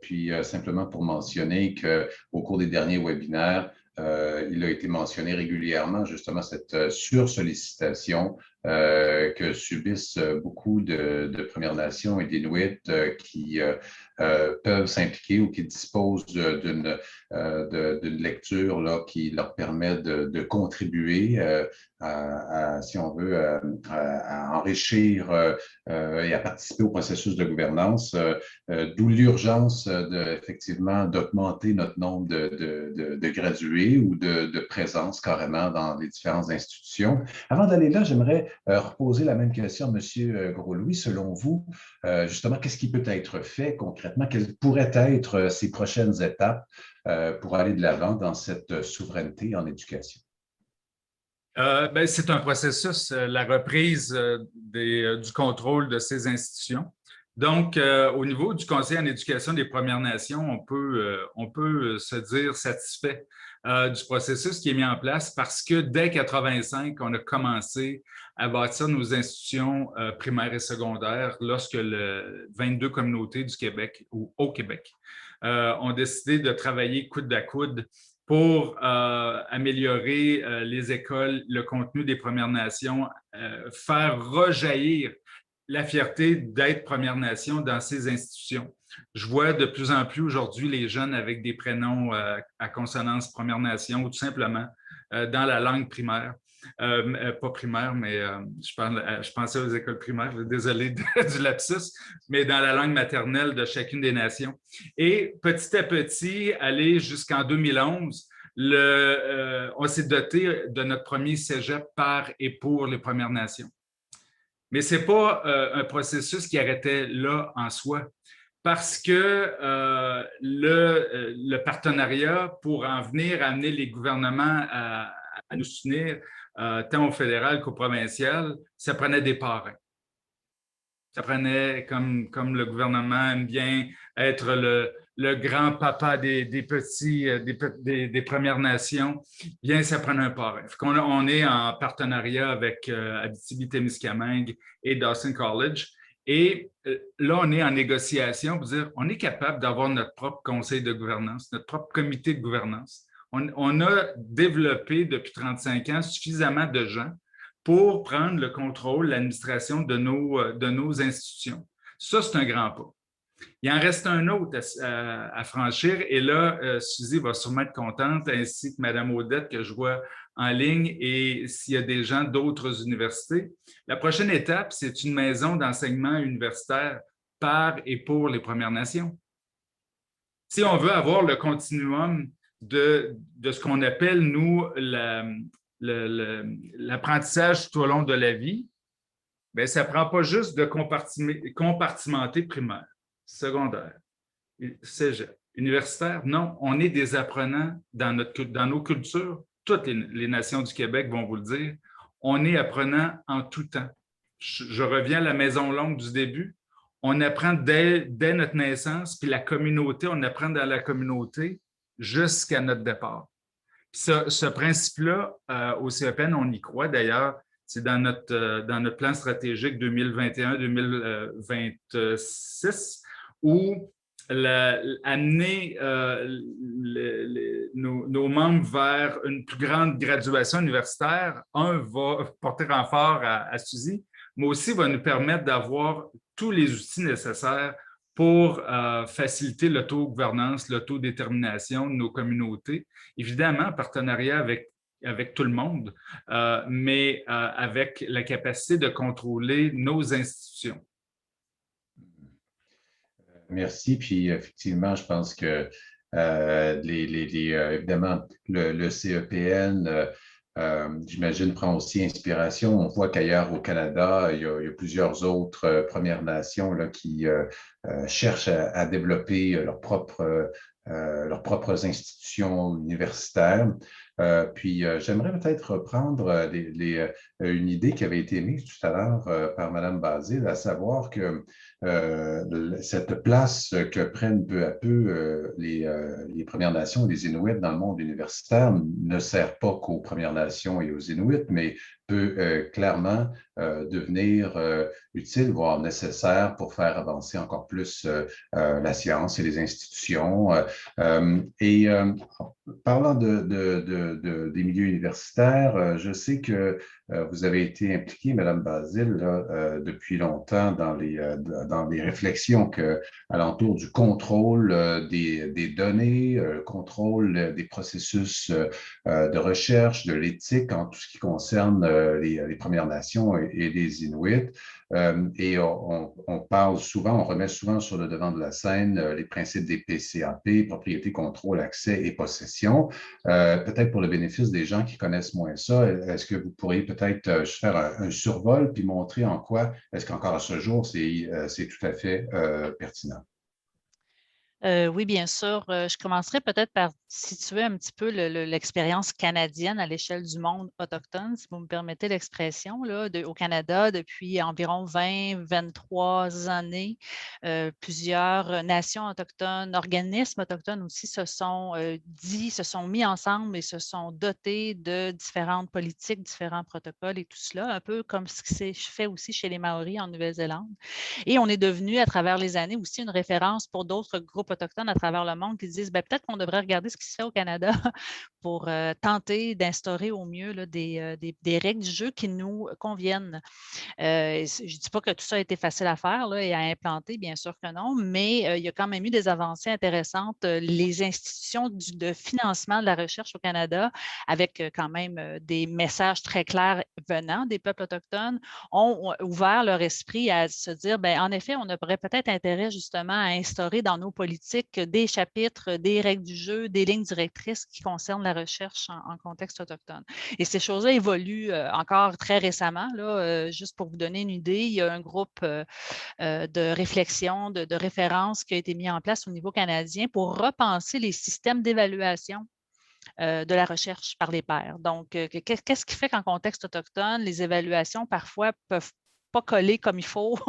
Speaker 1: puis simplement pour mentionner qu'au cours des derniers webinaires, il a été mentionné régulièrement justement cette sursollicitation que subissent beaucoup de Premières Nations et d'Inuits qui peuvent s'impliquer ou qui disposent d'une lecture là, qui leur permet de contribuer si on veut, à enrichir et à participer au processus de gouvernance, d'où l'urgence effectivement d'augmenter notre nombre de gradués ou de présence carrément dans les différentes institutions. Avant d'aller là, j'aimerais reposer la même question à M. Gros-Louis. Selon vous, justement, qu'est-ce qui peut être fait concrètement? Quelles pourraient être ces prochaines étapes pour aller de l'avant dans cette souveraineté en éducation?
Speaker 13: C'est un processus, la reprise du contrôle de ces institutions. Donc, au niveau du Conseil en éducation des Premières Nations, on peut se dire satisfait du processus qui est mis en place parce que dès 1985, on a commencé à bâtir nos institutions primaires et secondaires lorsque le 22 communautés du Québec ou au Québec ont décidé de travailler coude à coude pour améliorer les écoles, le contenu des Premières Nations, faire rejaillir la fierté d'être Première Nation dans ces institutions. Je vois de plus en plus aujourd'hui les jeunes avec des prénoms à consonance Première Nation ou tout simplement dans la langue primaire. Pas primaire, mais je pensais aux écoles primaires, désolé du lapsus, mais dans la langue maternelle de chacune des nations. Et petit à petit, aller jusqu'en 2011, on s'est doté de notre premier cégep par et pour les Premières Nations. Mais ce n'est pas un processus qui arrêtait là en soi, parce que le partenariat pour en venir à amener les gouvernements à nous soutenir, tant au fédéral qu'au provincial, ça prenait des parrains. Ça prenait, comme le gouvernement aime bien être le grand-papa des petits, des Premières Nations, bien, ça prenait un parrain. On est en partenariat avec Abitibi-Témiscamingue et Dawson College. Et là, on est en négociation pour dire on est capable d'avoir notre propre conseil de gouvernance, notre propre comité de gouvernance. On a développé depuis 35 ans suffisamment de gens pour prendre le contrôle, l'administration de nos institutions. Ça, c'est un grand pas. Il en reste un autre à franchir et là, Suzy va sûrement être contente, ainsi que Mme Audette que je vois en ligne et s'il y a des gens d'autres universités. La prochaine étape, c'est une maison d'enseignement universitaire par et pour les Premières Nations. Si on veut avoir le continuum de ce qu'on appelle, nous, l'apprentissage tout au long de la vie, bien, ça ne prend pas juste de compartimenter primaire, secondaire, cégep, universitaire. Non, on est des apprenants dans nos cultures. Toutes les nations du Québec vont vous le dire. On est apprenants en tout temps. Je reviens à la maison longue du début. On apprend dès notre naissance, puis la communauté, on apprend dans la communauté jusqu'à notre départ. Ce principe-là, au CEPN, on y croit d'ailleurs, c'est dans notre plan stratégique 2021-2026, où amener nos membres vers une plus grande graduation universitaire, va porter renfort à Suzy, mais aussi va nous permettre d'avoir tous les outils nécessaires pour faciliter l'autogouvernance, l'autodétermination de nos communautés, évidemment en partenariat avec tout le monde, mais avec la capacité de contrôler nos institutions.
Speaker 1: Merci. Puis effectivement, je pense que évidemment, le CEPN, j'imagine, prend aussi inspiration. On voit qu'ailleurs au Canada, il y a plusieurs autres Premières Nations là, qui cherchent à développer leurs propres institutions universitaires. Puis j'aimerais peut-être reprendre une idée qui avait été mise tout à l'heure par Mme Basile, à savoir que cette place que prennent peu à peu les Premières Nations et les Inuits dans le monde universitaire ne sert pas qu'aux Premières Nations et aux Inuits, mais peut clairement devenir utile, voire nécessaire pour faire avancer encore plus la science et les institutions. Parlant des milieux universitaires, je sais que vous avez été impliquée, Mme Basile, là, depuis longtemps dans les réflexions alentour du contrôle des données, contrôle des processus de recherche, de l'éthique en tout ce qui concerne les Premières Nations et les Inuits. Et on parle souvent, on remet souvent sur le devant de la scène les principes des PCAP, propriété, contrôle, accès et possession. Peut-être pour le bénéfice des gens qui connaissent moins ça, est-ce que vous pourriez peut-être faire un survol puis montrer en quoi est-ce qu'encore à ce jour, c'est tout à fait pertinent?
Speaker 12: Oui, bien sûr. Je commencerai peut-être par situer un petit peu l'expérience canadienne à l'échelle du monde autochtone, si vous me permettez l'expression. Au Canada, depuis environ 20-23 années, plusieurs nations autochtones, organismes autochtones aussi se sont mis ensemble et se sont dotés de différentes politiques, différents protocoles et tout cela, un peu comme ce qui s'est fait aussi chez les Maoris en Nouvelle-Zélande. Et on est devenu, à travers les années, aussi une référence pour d'autres groupes autochtones à travers le monde qui disent peut-être qu'on devrait regarder ce qui se fait au Canada pour tenter d'instaurer au mieux là, des règles du jeu qui nous conviennent. Je ne dis pas que tout ça a été facile à faire là, et à implanter, bien sûr que non, mais il y a quand même eu des avancées intéressantes. Les institutions de financement de la recherche au Canada, avec quand même des messages très clairs venant des peuples autochtones, ont ouvert leur esprit à se dire, en effet, on aurait peut-être intérêt justement à instaurer dans nos politiques des chapitres, des règles du jeu, des lignes directrices qui concernent la recherche en contexte autochtone. Et ces choses-là évoluent encore très récemment. Là, juste pour vous donner une idée, il y a un groupe de réflexion, de référence qui a été mis en place au niveau canadien pour repenser les systèmes d'évaluation de la recherche par les pairs. Donc, qu'est-ce qui fait qu'en contexte autochtone, les évaluations parfois peuvent pas coller comme il faut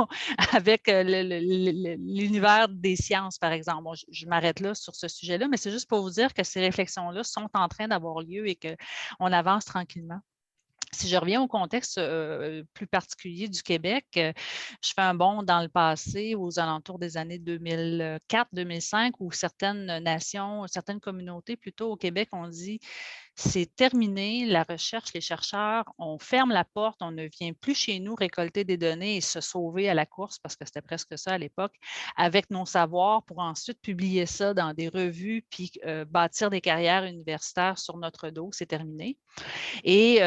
Speaker 12: avec l'univers des sciences, par exemple. Bon, je m'arrête là sur ce sujet-là, mais c'est juste pour vous dire que ces réflexions-là sont en train d'avoir lieu et qu'on avance tranquillement. Si je reviens au contexte plus particulier du Québec, je fais un bond dans le passé, aux alentours des années 2004-2005, où certaines nations, certaines communautés plutôt au Québec ont dit c'est terminé, la recherche, les chercheurs, on ferme la porte, on ne vient plus chez nous récolter des données et se sauver à la course, parce que c'était presque ça à l'époque, avec nos savoirs pour ensuite publier ça dans des revues puis bâtir des carrières universitaires sur notre dos. C'est terminé. Et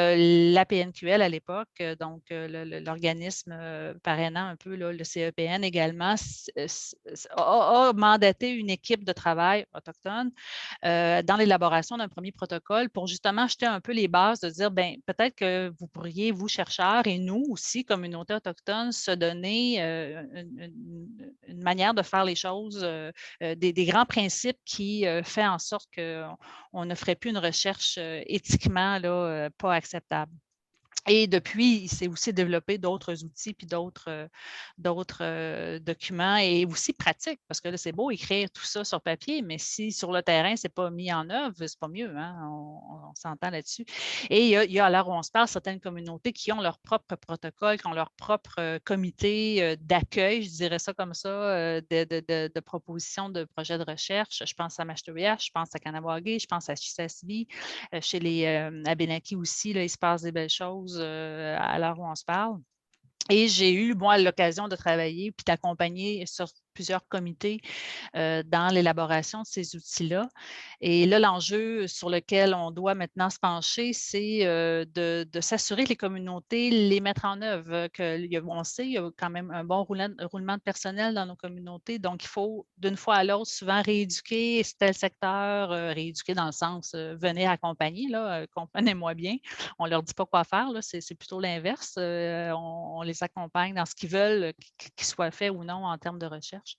Speaker 12: la PNQL à l'époque, donc l'organisme parrainant un peu là, le CEPN également, a mandaté une équipe de travail autochtone dans l'élaboration d'un premier protocole pour justement jeter un peu les bases de dire, peut-être que vous pourriez, vous chercheurs et nous aussi, communauté autochtone, se donner une manière de faire les choses, des grands principes qui fait en sorte qu'on ne ferait plus une recherche éthiquement là, pas acceptable. Et depuis, il s'est aussi développé d'autres outils puis d'autres documents et aussi pratiques, parce que là, c'est beau écrire tout ça sur papier, mais si sur le terrain, ce n'est pas mis en œuvre, c'est pas mieux, hein? On s'entend là-dessus. Et il y a, à l'heure où on se parle, certaines communautés qui ont leur propre protocole, qui ont leur propre comité d'accueil, je dirais ça comme ça, de propositions de projets de recherche. Je pense à Mashtoria, je pense à Kahnawake, je pense à Chisasibi. Chez les Abénaki aussi, là, il se passe des belles choses à l'heure où on se parle. Et j'ai eu, moi, l'occasion de travailler puis d'accompagner sur plusieurs comités dans l'élaboration de ces outils-là. Et là, l'enjeu sur lequel on doit maintenant se pencher, c'est de s'assurer que les communautés les mettent en œuvre. On sait qu'il y a quand même un bon roulement de personnel dans nos communautés, donc il faut d'une fois à l'autre souvent rééduquer tel secteur, rééduquer dans le sens venir accompagner, là, comprenez-moi bien. On ne leur dit pas quoi faire, c'est plutôt l'inverse. On les accompagne dans ce qu'ils veulent qu'il soit fait ou non en termes de recherche.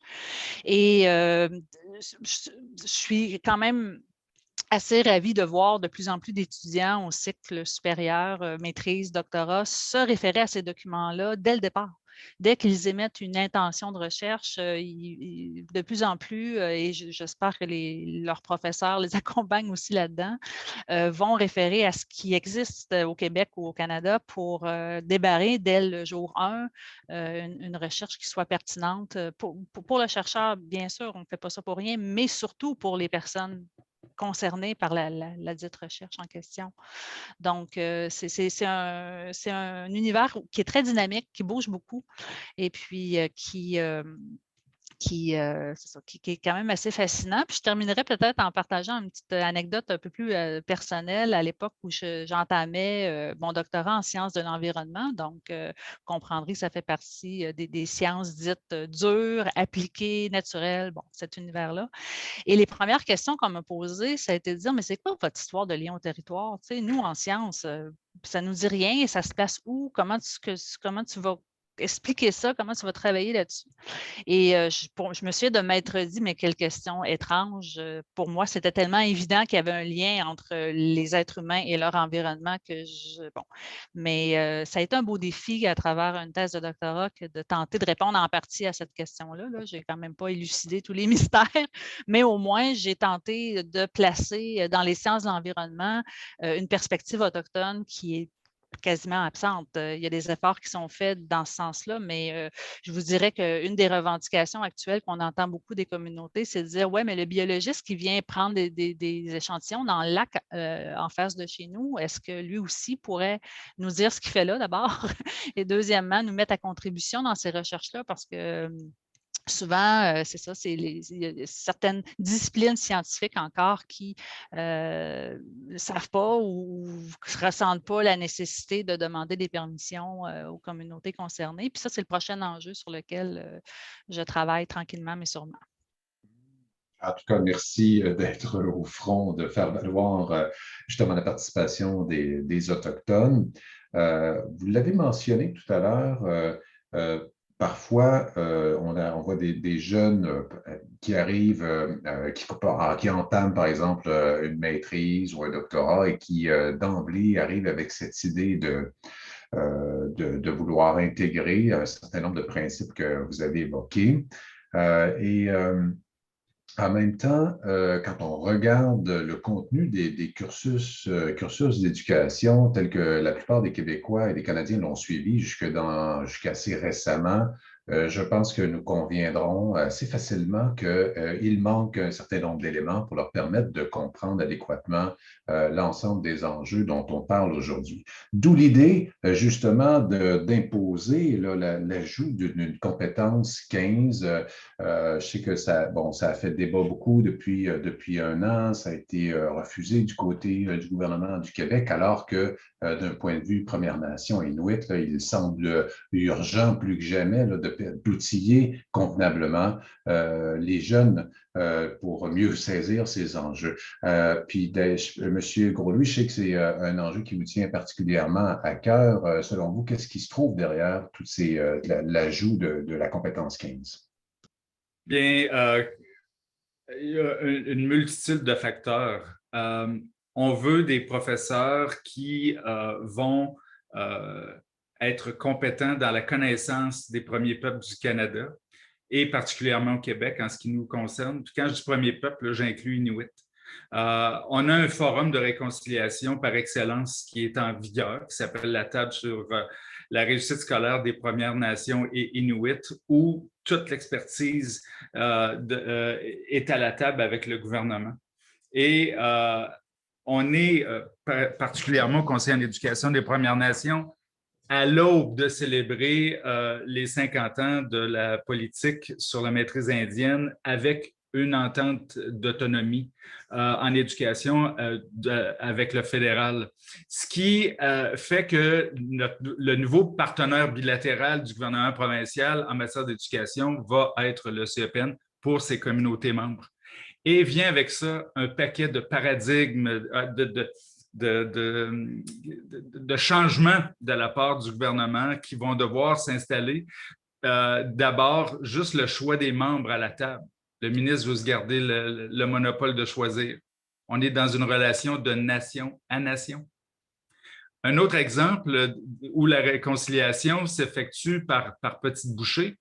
Speaker 12: Et je suis quand même assez ravie de voir de plus en plus d'étudiants au cycle supérieur, maîtrise, doctorat, se référer à ces documents-là dès le départ. Dès qu'ils émettent une intention de recherche, de plus en plus, et j'espère que leurs professeurs les accompagnent aussi là-dedans, vont référer à ce qui existe au Québec ou au Canada pour débarrer dès le jour 1 une recherche qui soit pertinente. Pour le chercheur, bien sûr, on ne fait pas ça pour rien, mais surtout pour les personnes concernées par la dite recherche en question. Donc, c'est un univers qui est très dynamique, qui bouge beaucoup et puis qui qui est quand même assez fascinant. Puis je terminerai peut-être en partageant une petite anecdote un peu plus personnelle à l'époque où j'entamais mon doctorat en sciences de l'environnement. Donc, vous comprendrez que ça fait partie des sciences dites dures, appliquées, naturelles, bon, cet univers-là. Et les premières questions qu'on m'a posées, ça a été de dire, mais c'est quoi votre histoire de lien au territoire? Tu sais, nous, en sciences, ça ne nous dit rien, ça se place où? Comment tu vas expliquer ça? Comment tu vas travailler là-dessus? Et je me souviens de m'être dit, mais quelle question étrange. Pour moi, c'était tellement évident qu'il y avait un lien entre les êtres humains et leur environnement que bon. Mais ça a été un beau défi à travers une thèse de doctorat que de tenter de répondre en partie à cette question-là. Là. Je n'ai quand même pas élucidé tous les mystères, mais au moins, j'ai tenté de placer dans les sciences de l'environnement une perspective autochtone qui est quasiment absente. Il y a des efforts qui sont faits dans ce sens-là, mais je vous dirais qu'une des revendications actuelles qu'on entend beaucoup des communautés, c'est de dire, ouais, mais le biologiste qui vient prendre des échantillons dans le lac en face de chez nous, est-ce que lui aussi pourrait nous dire ce qu'il fait là d'abord? Et deuxièmement, nous mettre à contribution dans ces recherches-là parce que souvent, c'est ça, il y a certaines disciplines scientifiques encore qui ne savent pas ou ne ressentent pas la nécessité de demander des permissions aux communautés concernées. Puis ça, c'est le prochain enjeu sur lequel je travaille tranquillement, mais sûrement.
Speaker 1: En tout cas, merci d'être au front, de faire valoir justement la participation des Autochtones. Vous l'avez mentionné tout à l'heure, parfois, on voit des jeunes qui arrivent, qui entament par exemple une maîtrise ou un doctorat et qui d'emblée arrivent avec cette idée de vouloir intégrer un certain nombre de principes que vous avez évoqués. En même temps, quand on regarde le contenu des cursus d'éducation tels que la plupart des Québécois et des Canadiens l'ont suivi jusqu'à assez récemment, je pense que nous conviendrons assez facilement qu'il manque un certain nombre d'éléments pour leur permettre de comprendre adéquatement l'ensemble des enjeux dont on parle aujourd'hui. D'où l'idée, justement, d'imposer l'ajout d'une compétence 15. Je sais que ça a fait débat beaucoup depuis un an. Ça a été refusé du côté du gouvernement du Québec, alors que d'un point de vue Première Nation Inuit, il semble urgent plus que jamais d'outiller convenablement les jeunes pour mieux saisir ces enjeux. Puis, M. Gros-Louis, je sais que c'est un enjeu qui vous tient particulièrement à cœur. Selon vous, qu'est-ce qui se trouve derrière l'ajout de la compétence 15?
Speaker 13: Bien, il y a une multitude de facteurs. On veut des professeurs qui vont être compétents dans la connaissance des premiers peuples du Canada et particulièrement au Québec en ce qui nous concerne. Puis quand je dis premier peuple, j'inclus Inuit. On a un forum de réconciliation par excellence qui est en vigueur, qui s'appelle la table sur la réussite scolaire des Premières Nations et Inuit, où toute l'expertise est à la table avec le gouvernement. Et on est particulièrement au Conseil en éducation des Premières Nations à l'aube de célébrer les 50 ans de la politique sur la maîtrise indienne avec une entente d'autonomie en éducation avec le fédéral. Ce qui fait que le nouveau partenaire bilatéral du gouvernement provincial en matière d'éducation va être le CEPN pour ses communautés membres. Et vient avec ça un paquet de paradigmes, de changements de la part du gouvernement qui vont devoir s'installer. D'abord, juste le choix des membres à la table. Le ministre veut se garder le monopole de choisir. On est dans une relation de nation à nation. Un autre exemple où la réconciliation s'effectue par petites bouchées,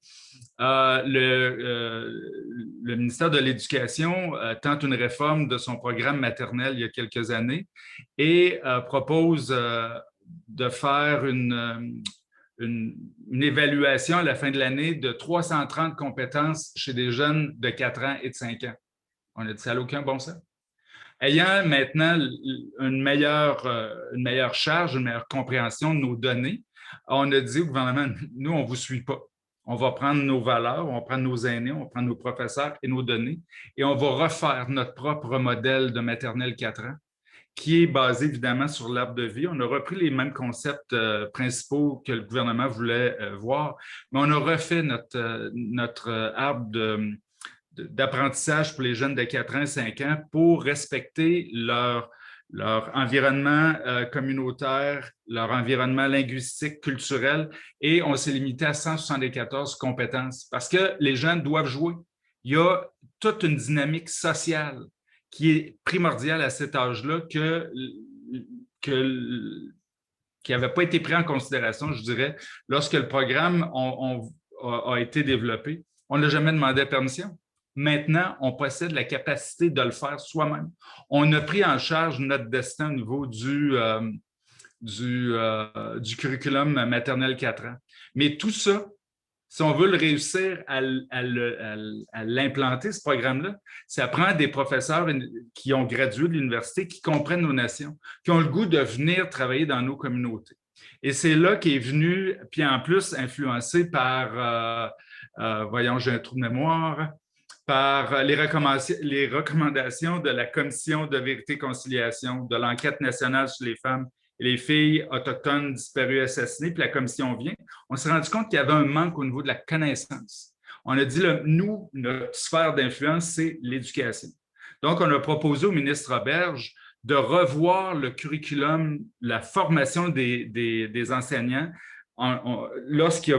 Speaker 13: le ministère de l'Éducation tente une réforme de son programme maternel il y a quelques années et propose de faire une évaluation à la fin de l'année de 330 compétences chez des jeunes de 4 ans et de 5 ans. On a dit ça n'a aucun bon sens. Ayant maintenant une meilleure charge, une meilleure compréhension de nos données, on a dit au gouvernement, nous, on ne vous suit pas. On va prendre nos valeurs, on va prendre nos aînés, on va prendre nos professeurs et nos données, et on va refaire notre propre modèle de maternelle 4 ans, qui est basé évidemment sur l'arbre de vie. On a repris les mêmes concepts principaux que le gouvernement voulait voir, mais on a refait notre arbre d'apprentissage pour les jeunes de 4 ans, 5 ans pour respecter leur environnement communautaire, leur environnement linguistique, culturel, et on s'est limité à 174 compétences parce que les gens doivent jouer. Il y a toute une dynamique sociale qui est primordiale à cet âge-là qui n'avait pas été pris en considération, je dirais, lorsque le programme a été développé. On n'a jamais demandé permission. Maintenant, on possède la capacité de le faire soi-même. On a pris en charge notre destin au niveau du curriculum maternel 4 ans. Mais tout ça, si on veut le réussir à l'implanter, ce programme-là, ça prend des professeurs qui ont gradué de l'université, qui comprennent nos nations, qui ont le goût de venir travailler dans nos communautés. Et c'est là qu'est venu, puis en plus influencé par, voyons, j'ai un trou de mémoire, par les recommandations de la Commission de vérité et conciliation, de l'enquête nationale sur les femmes et les filles autochtones disparues et assassinées, puis la commission vient, on s'est rendu compte qu'il y avait un manque au niveau de la connaissance. On a dit, nous, notre sphère d'influence, c'est l'éducation. Donc, on a proposé au ministre Roberge de revoir le curriculum, la formation des enseignants lorsqu'il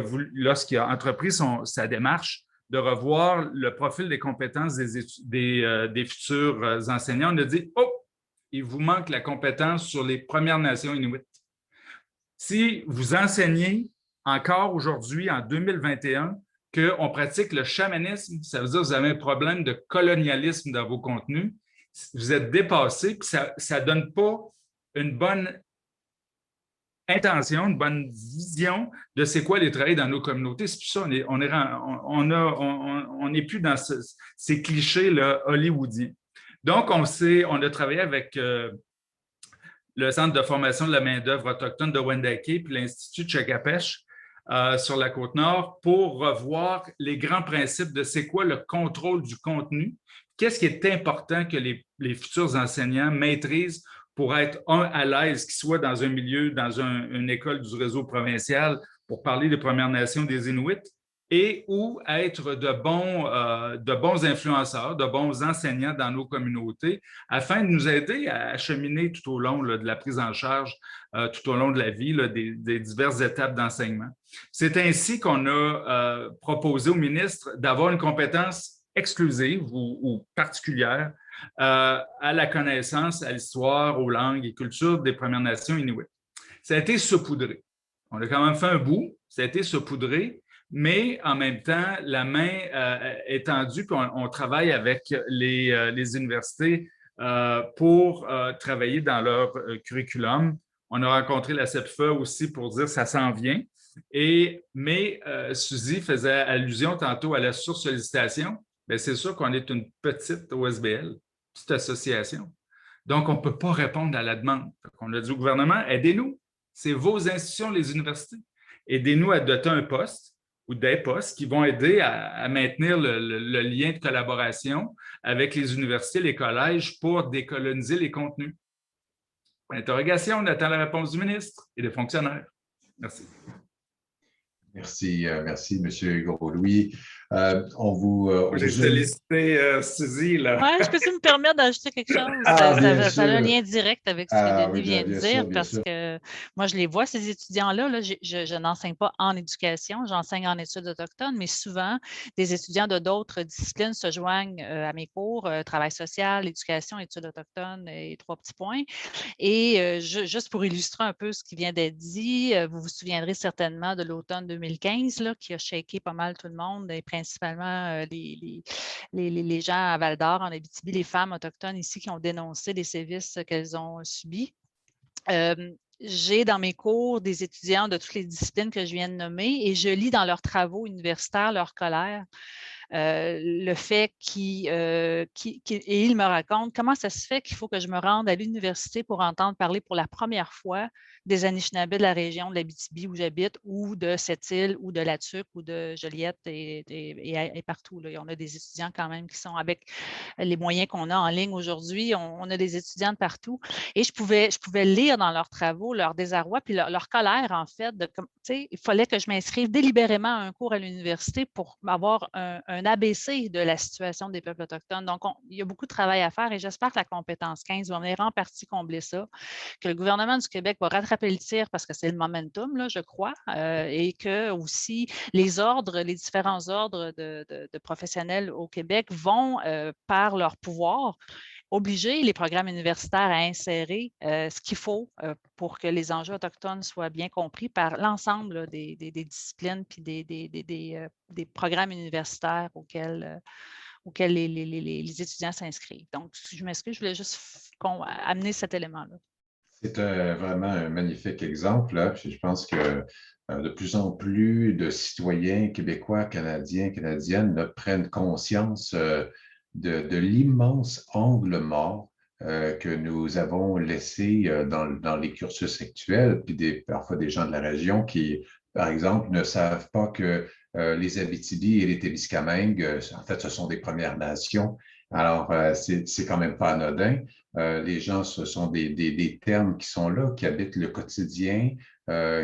Speaker 13: a entrepris sa démarche de revoir le profil des compétences des futurs enseignants. On a dit, oh, il vous manque la compétence sur les Premières Nations inuites. Si vous enseignez encore aujourd'hui, en 2021, qu'on pratique le chamanisme, ça veut dire que vous avez un problème de colonialisme dans vos contenus, vous êtes dépassé, puis ça ne donne pas une bonne intention, une bonne vision de c'est quoi les travailler dans nos communautés. C'est plus ça, on n'est plus dans ces clichés là, hollywoodiens. Donc, on a travaillé avec le Centre de formation de la main-d'œuvre autochtone de Wendake puis l'Institut de Chakapèche sur la Côte-Nord pour revoir les grands principes de c'est quoi le contrôle du contenu, qu'est-ce qui est important que les futurs enseignants maîtrisent pour être à l'aise, qu'ils soient dans un milieu, dans une école du réseau provincial pour parler des Premières Nations des Inuits et ou être de bons influenceurs, de bons enseignants dans nos communautés afin de nous aider à cheminer tout au long de la prise en charge, tout au long de la vie, des diverses étapes d'enseignement. C'est ainsi qu'on a proposé au ministre d'avoir une compétence exclusive ou particulière à la connaissance, à l'histoire, aux langues et cultures des Premières Nations inuites. Ça a été saupoudré. On a quand même fait un bout, ça a été saupoudré, mais en même temps, la main est tendue, puis on travaille avec les universités pour travailler dans leur curriculum. On a rencontré la CEPFA aussi pour dire que ça s'en vient. Mais Suzy faisait allusion tantôt à la sursollicitation. Bien, c'est sûr qu'on est une petite OSBL, petite association. Donc, on ne peut pas répondre à la demande. On a dit au gouvernement, aidez-nous. C'est vos institutions, les universités. Aidez-nous à doter un poste ou des postes qui vont aider à maintenir le lien de collaboration avec les universités, les collèges pour décoloniser les contenus. Pour l'interrogation, on attend la réponse du ministre et des fonctionnaires. Merci.
Speaker 1: Merci, M. Gros-Louis.
Speaker 13: J'ai sollicité Suzy, là.
Speaker 12: Oui, je peux me permettre d'ajouter quelque chose? Ça a un lien direct avec ce que Denis vient de dire, parce que moi, je les vois, ces étudiants-là. Là, je n'enseigne pas en éducation, j'enseigne en études autochtones, mais souvent, des étudiants de d'autres disciplines se joignent à mes cours, travail social, éducation, études autochtones et 3 petits points. Et juste pour illustrer un peu ce qui vient d'être dit, vous vous souviendrez certainement de l'automne 2015 là, qui a shaké pas mal tout le monde, et principalement les gens à Val-d'Or, en Abitibi, les femmes autochtones ici qui ont dénoncé les sévices qu'elles ont subis. J'ai dans mes cours des étudiants de toutes les disciplines que je viens de nommer et je lis dans leurs travaux universitaires leur colère le fait et il me raconte comment ça se fait qu'il faut que je me rende à l'université pour entendre parler pour la première fois des Anishinabés de la région de l'Abitibi où j'habite, ou de Sept-Îles, ou de La Tuque, ou de Joliette et partout. Là. On a des étudiants quand même qui sont avec les moyens qu'on a en ligne aujourd'hui. On a des étudiants de partout. Et je pouvais lire dans leurs travaux leur désarroi puis leur colère, en fait. Il fallait que je m'inscrive délibérément à un cours à l'université pour avoir un ABC de la situation des peuples autochtones. Donc, il y a beaucoup de travail à faire et j'espère que la compétence 15 va venir en partie combler ça, que le gouvernement du Québec va rattraper le tir parce que c'est le momentum, là, je crois, et que aussi les différents ordres de professionnels au Québec vont, par leur pouvoir, obliger les programmes universitaires à insérer ce qu'il faut pour que les enjeux autochtones soient bien compris par l'ensemble des disciplines puis des programmes universitaires auxquels les étudiants s'inscrivent. Donc, je m'excuse, je voulais juste amener cet élément-là.
Speaker 1: C'est vraiment un magnifique exemple. Là. Puis je pense que de plus en plus de citoyens québécois, canadiens, canadiennes là, prennent conscience de l'immense angle mort que nous avons laissé dans les cursus actuels, puis parfois des gens de la région qui, par exemple, ne savent pas que les Abitibi et les Témiscamingues, en fait, ce sont des Premières Nations. Alors, c'est quand même pas anodin. Les gens, ce sont des termes qui sont là, qui habitent le quotidien,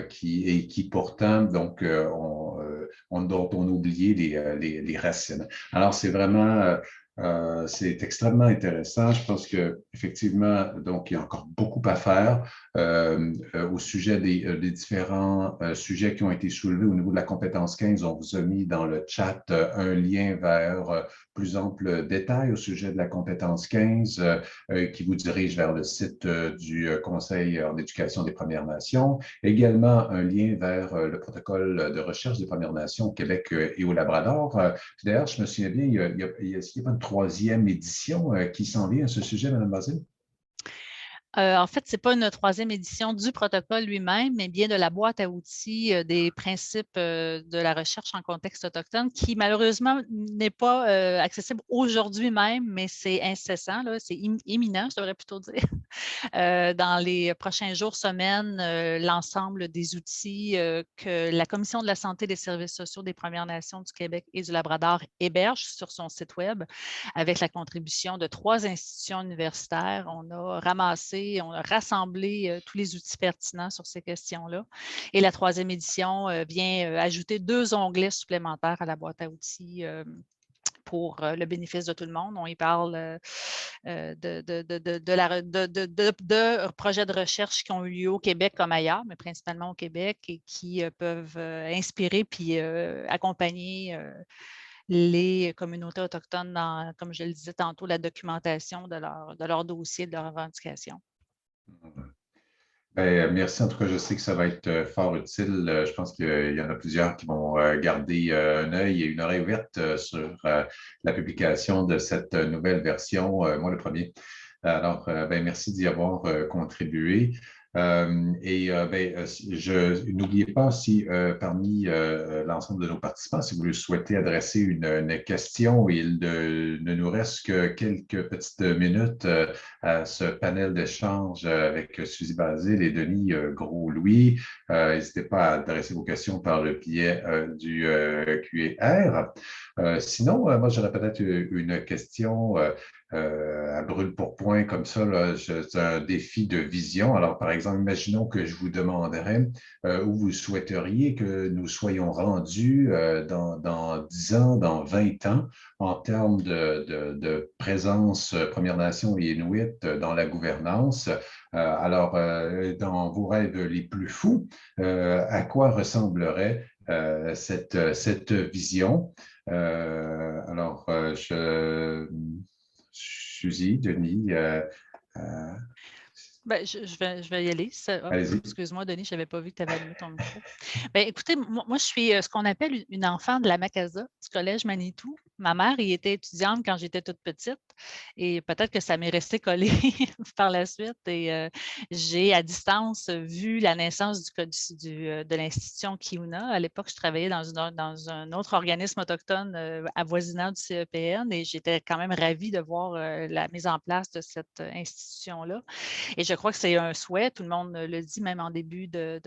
Speaker 1: qui pourtant, donc, dont on oublie les racines. Alors, c'est vraiment, c'est extrêmement intéressant. Je pense qu'effectivement, donc, il y a encore beaucoup à faire au sujet des différents sujets qui ont été soulevés au niveau de la compétence 15. On vous a mis dans le chat un lien vers plus ample détail au sujet de la compétence 15 qui vous dirige vers le site du Conseil en éducation des Premières Nations. Également, un lien vers le protocole de recherche des Premières Nations au Québec et au Labrador. D'ailleurs, je me souviens bien, il y a pas une troisième édition qui s'en vient à ce sujet, Mme Basile?
Speaker 12: En fait, ce n'est pas une troisième édition du protocole lui-même, mais bien de la boîte à outils des principes de la recherche en contexte autochtone, qui malheureusement n'est pas accessible aujourd'hui même, mais c'est incessant, c'est imminent, je devrais plutôt dire. Dans les prochains jours, semaines, l'ensemble des outils que la Commission de la santé et des services sociaux des Premières Nations du Québec et du Labrador héberge sur son site Web, avec la contribution de 3 institutions universitaires. On a rassemblé tous les outils pertinents sur ces questions-là. Et la 3e édition vient ajouter 2 onglets supplémentaires à la boîte à outils pour le bénéfice de tout le monde. On y parle de projets de recherche qui ont eu lieu au Québec comme ailleurs, mais principalement au Québec, et qui peuvent inspirer puis accompagner les communautés autochtones dans, comme je le disais tantôt, la documentation de leur dossier, de leurs revendications.
Speaker 1: Bien, merci. En tout cas, je sais que ça va être fort utile. Je pense qu'il y en a plusieurs qui vont garder un œil et une oreille ouverte sur la publication de cette nouvelle version, moi le premier. Alors, ben, merci d'y avoir contribué. N'oubliez pas si parmi l'ensemble de nos participants, si vous le souhaitez adresser une question, il ne nous reste que quelques petites minutes à ce panel d'échange avec Suzy Basile et Denis Gros-Louis. N'hésitez pas à adresser vos questions par le biais du QR. Sinon, moi, j'aurais peut-être une question à brûle-pourpoint comme ça, c'est un défi de vision. Alors, par exemple, imaginons que je vous demanderais où vous souhaiteriez que nous soyons rendus dans 10 ans, dans 20 ans, en termes de présence Première Nation et Inuit dans la gouvernance. Alors, dans vos rêves les plus fous, à quoi ressemblerait cette vision? Suzy, Denis.
Speaker 12: Ben, je vais y aller. Excuse-moi, Denis, je n'avais pas vu que tu avais allumé ton micro. Ben, écoutez, moi, je suis ce qu'on appelle une enfant de la Macasa, du Collège Manitou. Ma mère y était étudiante quand j'étais toute petite et peut-être que ça m'est resté collé par la suite. Et j'ai à distance vu la naissance de l'institution Kiuna. À l'époque, je travaillais dans un autre organisme autochtone avoisinant du CEPN et j'étais quand même ravie de voir la mise en place de cette institution-là. Et je crois que c'est un souhait, tout le monde le dit même en début de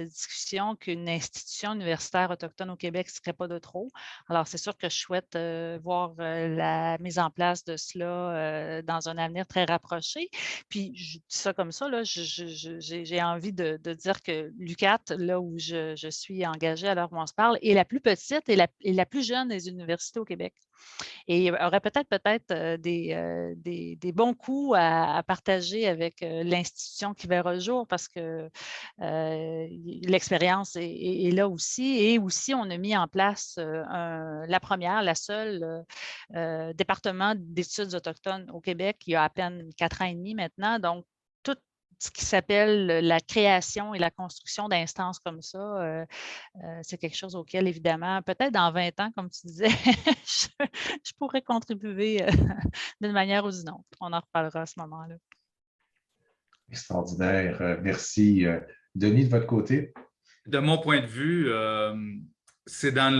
Speaker 12: discussion, qu'une institution universitaire autochtone au Québec ne serait pas de trop. Alors, c'est sûr que je souhaite voir la mise en place de cela dans un avenir très rapproché. Puis, je dis ça comme ça, là, j'ai envie de dire que l'UQAT, là où je suis engagée à l'heure où on se parle, est la plus petite et la plus jeune des universités au Québec. Et il y aurait peut-être des bons coups à partager avec l'institution qui verra le jour parce que l'expérience est là aussi. Et aussi, on a mis en place la seule département d'études autochtones au Québec il y a à peine 4 ans et demi maintenant. Donc, tout ce qui s'appelle la création et la construction d'instances comme ça, c'est quelque chose auquel, évidemment, peut-être dans 20 ans, comme tu disais, je pourrais contribuer d'une manière ou d'une autre. On en reparlera à ce moment-là.
Speaker 1: Extraordinaire. Merci. Denis, de votre côté?
Speaker 13: De mon point de vue, c'est dans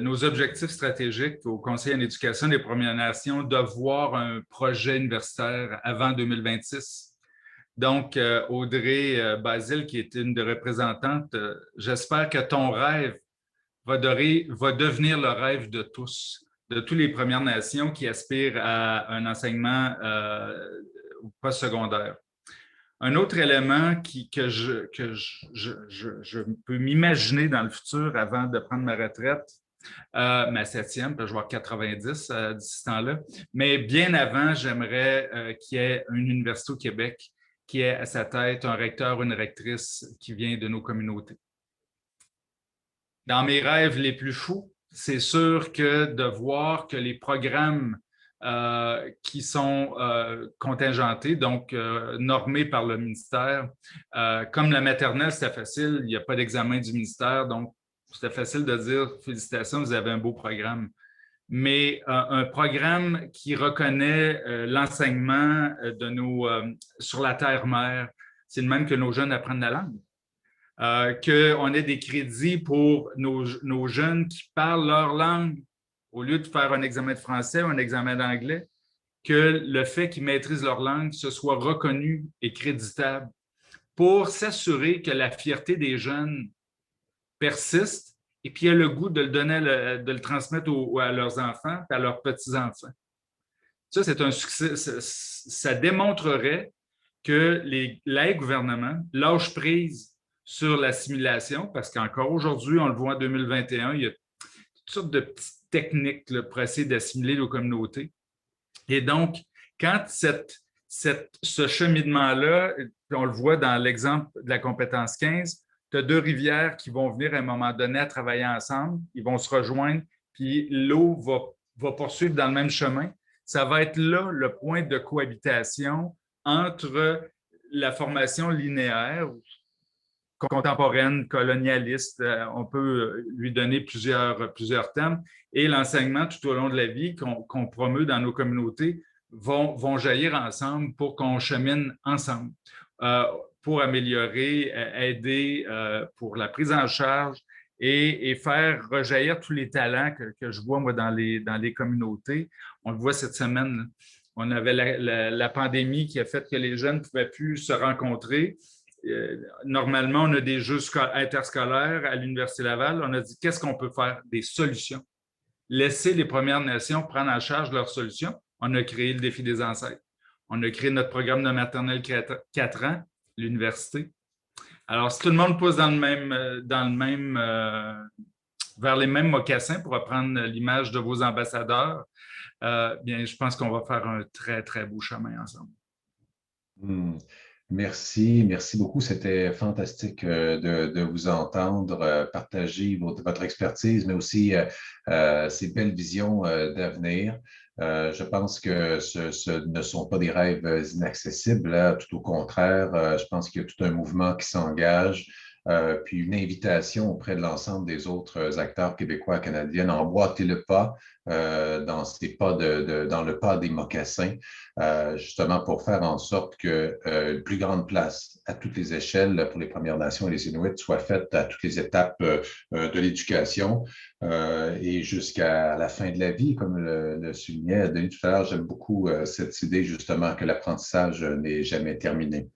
Speaker 13: nos objectifs stratégiques au Conseil en éducation des Premières Nations de voir un projet universitaire avant 2026. Donc, Audrey Basile, qui est une des représentantes, j'espère que ton rêve va devenir le rêve de tous les Premières Nations qui aspirent à un enseignement postsecondaire. Un autre élément que je peux m'imaginer dans le futur avant de prendre ma retraite, ma 7e, puis je vais avoir 90 d'ici ce temps-là, mais bien avant, j'aimerais qu'il y ait une université au Québec qui ait à sa tête un recteur ou une rectrice qui vient de nos communautés. Dans mes rêves les plus fous, c'est sûr que de voir que les programmes qui sont contingentés, donc normés par le ministère, comme la maternelle, c'était facile, il n'y a pas d'examen du ministère, donc c'était facile de dire « Félicitations, vous avez un beau programme ». Mais un programme qui reconnaît l'enseignement sur la terre-mère, c'est le même que nos jeunes apprennent la langue. Qu'on ait des crédits pour nos jeunes qui parlent leur langue au lieu de faire un examen de français ou un examen d'anglais, que le fait qu'ils maîtrisent leur langue, ce soit reconnu et créditable pour s'assurer que la fierté des jeunes persiste et puis il y a le goût de le transmettre à leurs enfants et à leurs petits-enfants. Ça, c'est un succès. Ça démontrerait que les gouvernements lâchent prise sur l'assimilation, parce qu'encore aujourd'hui, on le voit en 2021, il y a toutes sortes de petites techniques là, pour essayer d'assimiler nos communautés. Et donc, quand ce cheminement-là, on le voit dans l'exemple de la compétence 15, tu as 2 rivières qui vont venir à un moment donné à travailler ensemble, ils vont se rejoindre, puis l'eau va poursuivre dans le même chemin. Ça va être là le point de cohabitation entre la formation linéaire, contemporaine, colonialiste, on peut lui donner plusieurs thèmes, et l'enseignement tout au long de la vie qu'on promeut dans nos communautés vont jaillir ensemble pour qu'on chemine ensemble. Pour améliorer, aider pour la prise en charge et faire rejaillir tous les talents que je vois, moi, dans les communautés. On le voit cette semaine. On avait la pandémie qui a fait que les jeunes ne pouvaient plus se rencontrer. Normalement, on a des jeux interscolaires à l'Université Laval. On a dit, qu'est-ce qu'on peut faire? Des solutions. Laisser les Premières Nations prendre en charge leurs solutions. On a créé le défi des ancêtres. On a créé notre programme de maternelle 4 ans, l'université. Alors, si tout le monde pousse vers les mêmes mocassins, pour reprendre l'image de vos ambassadeurs, bien, je pense qu'on va faire un très, très beau chemin ensemble.
Speaker 1: Merci beaucoup. C'était fantastique de vous entendre partager votre expertise, mais aussi ces belles visions d'avenir. Je pense que ce ne sont pas des rêves inaccessibles, là, tout au contraire. Je pense qu'il y a tout un mouvement qui s'engage puis une invitation auprès de l'ensemble des autres acteurs québécois et canadiens d'emboîter le pas dans dans le pas des mocassins, justement pour faire en sorte que une plus grande place à toutes les échelles pour les Premières Nations et les Inuits soit faite à toutes les étapes de l'éducation et jusqu'à la fin de la vie, comme le soulignait Denis tout à l'heure. J'aime beaucoup cette idée justement que l'apprentissage n'est jamais terminé.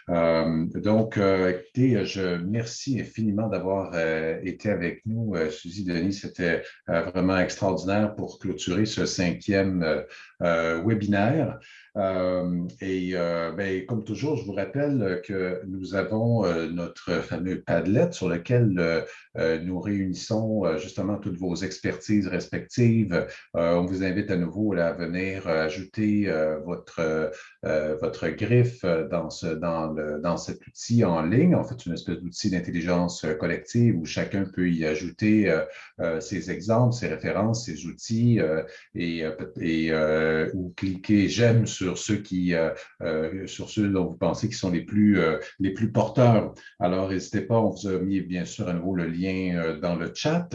Speaker 1: Écoutez, je merci infiniment d'avoir été avec nous, Suzy, Denis. C'était vraiment extraordinaire pour clôturer ce 5e webinaire. Comme toujours, je vous rappelle que nous avons notre fameux Padlet sur lequel nous réunissons justement toutes vos expertises respectives. On vous invite à nouveau à venir ajouter votre griffe dans cet outil en ligne. En fait, une espèce d'outil d'intelligence collective où chacun peut y ajouter ses exemples, ses références, ses outils ou cliquer j'aime sur ceux dont vous pensez qui sont les plus porteurs. Alors, n'hésitez pas, on vous a mis bien sûr à nouveau le lien dans le chat.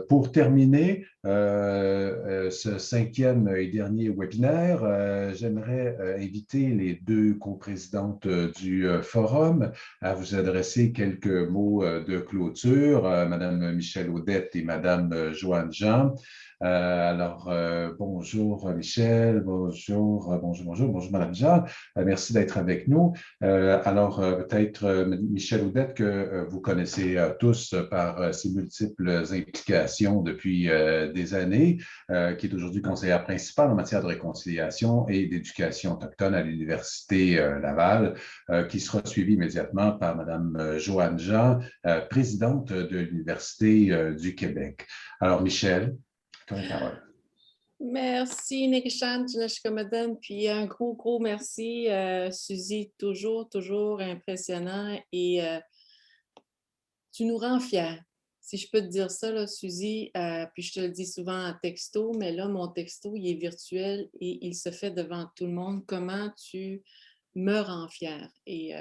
Speaker 1: Pour terminer ce 5e et dernier webinaire, j'aimerais inviter les 2 coprésidentes du forum à vous adresser quelques mots de clôture, Madame Michèle Audette et Madame Joanne Jean. Bonjour Michel, bonjour Madame Jean, merci d'être avec nous. Peut-être Michel Audette que vous connaissez tous par ses multiples implications depuis des années, qui est aujourd'hui conseillère principale en matière de réconciliation et d'éducation autochtone à l'Université Laval, qui sera suivie immédiatement par Madame Joanne Jean, présidente de l'Université du Québec. Alors Michel,
Speaker 14: merci, Nérichan, Tinashkamadan, puis un gros merci, Suzy, toujours impressionnant et tu nous rends fiers. Si je peux te dire ça, là, Suzy, puis je te le dis souvent en texto, mais là, mon texto, il est virtuel et il se fait devant tout le monde. Comment tu me rends fière? Et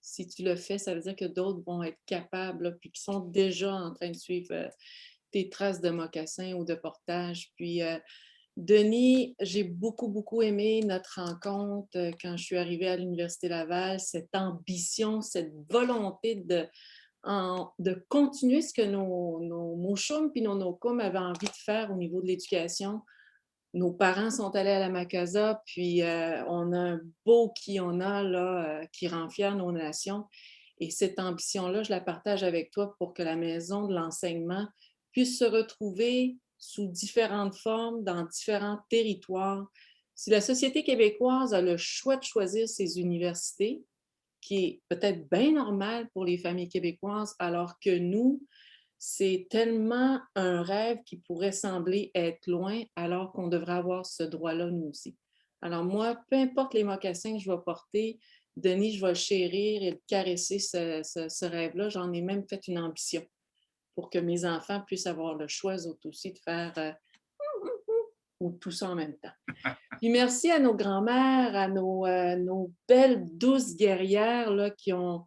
Speaker 14: si tu le fais, ça veut dire que d'autres vont être capables, là, puis qui sont déjà en train de suivre tes traces de mocassins ou de portage. Puis, Denis, j'ai beaucoup aimé notre rencontre quand je suis arrivée à l'Université Laval, cette ambition, cette volonté de continuer ce que nos Moshum puis nos Nokum avaient envie de faire au niveau de l'éducation. Nos parents sont allés à la Macasa, puis on a un beau qui on a là, qui rend fiers nos nations. Et cette ambition-là, je la partage avec toi pour que la maison de l'enseignement puisse se retrouver sous différentes formes, dans différents territoires. Si la société québécoise a le choix de choisir ses universités, qui est peut-être bien normal pour les familles québécoises, alors que nous, c'est tellement un rêve qui pourrait sembler être loin, alors qu'on devrait avoir ce droit-là, nous aussi. Alors moi, peu importe les mocassins que je vais porter, Denis, je vais le chérir et le caresser, ce rêve-là. J'en ai même fait une ambition pour que mes enfants puissent avoir le choix aussi de faire ou tout ça en même temps. Puis merci à nos grands-mères, à nos belles, douces guerrières là, qui ont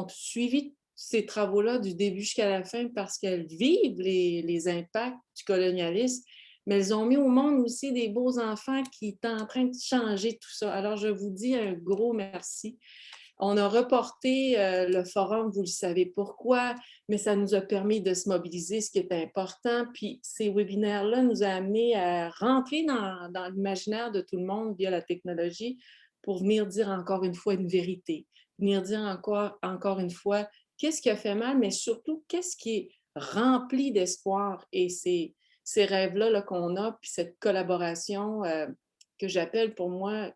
Speaker 14: suivi ces travaux-là du début jusqu'à la fin parce qu'elles vivent les impacts du colonialisme, mais elles ont mis au monde aussi des beaux enfants qui sont en train de changer tout ça. Alors, je vous dis un gros merci. On a reporté le forum, vous le savez pourquoi, mais ça nous a permis de se mobiliser, ce qui est important. Puis ces webinaires-là nous ont amenés à rentrer dans l'imaginaire de tout le monde via la technologie pour venir dire encore une fois une vérité, venir dire encore une fois qu'est-ce qui a fait mal, mais surtout qu'est-ce qui est rempli d'espoir. Et ces rêves-là là, qu'on a, puis cette collaboration que j'appelle pour moi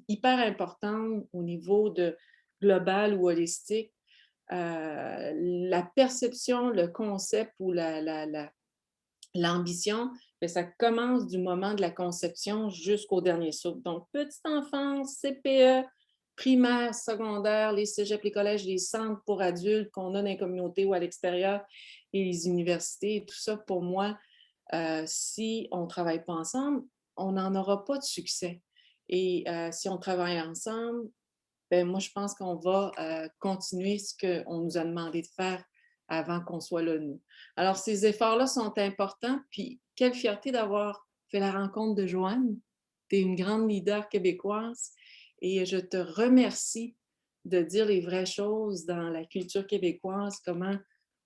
Speaker 14: hyper importante au niveau de global ou holistique, la perception, le concept ou l'ambition, ça commence du moment de la conception jusqu'au dernier souffle. Donc, petite enfance, CPE, primaire, secondaire, les cégeps, les collèges, les centres pour adultes qu'on a dans les communautés ou à l'extérieur et les universités, tout ça, pour moi, si on ne travaille pas ensemble, on n'en aura pas de succès. Et si on travaille ensemble, ben moi, je pense qu'on va continuer ce qu'on nous a demandé de faire avant qu'on soit là, nous. Alors, ces efforts-là sont importants. Puis, quelle fierté d'avoir fait la rencontre de Joanne. Tu es une grande leader québécoise et je te remercie de dire les vraies choses dans la culture québécoise, comment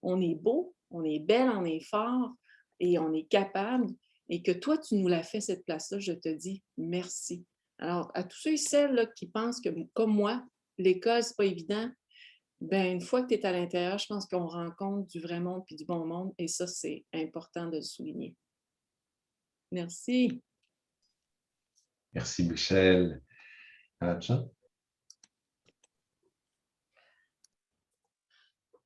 Speaker 14: on est beau, on est belle, on est fort et on est capable. Et que toi, tu nous l'as fait, cette place-là, je te dis merci. Alors, à tous ceux et celles là, qui pensent que, comme moi, l'école, c'est pas évident, ben, une fois que tu es à l'intérieur, je pense qu'on rencontre du vrai monde puis du bon monde et ça, c'est important de le souligner. Merci.
Speaker 1: Merci, Michel. Adja?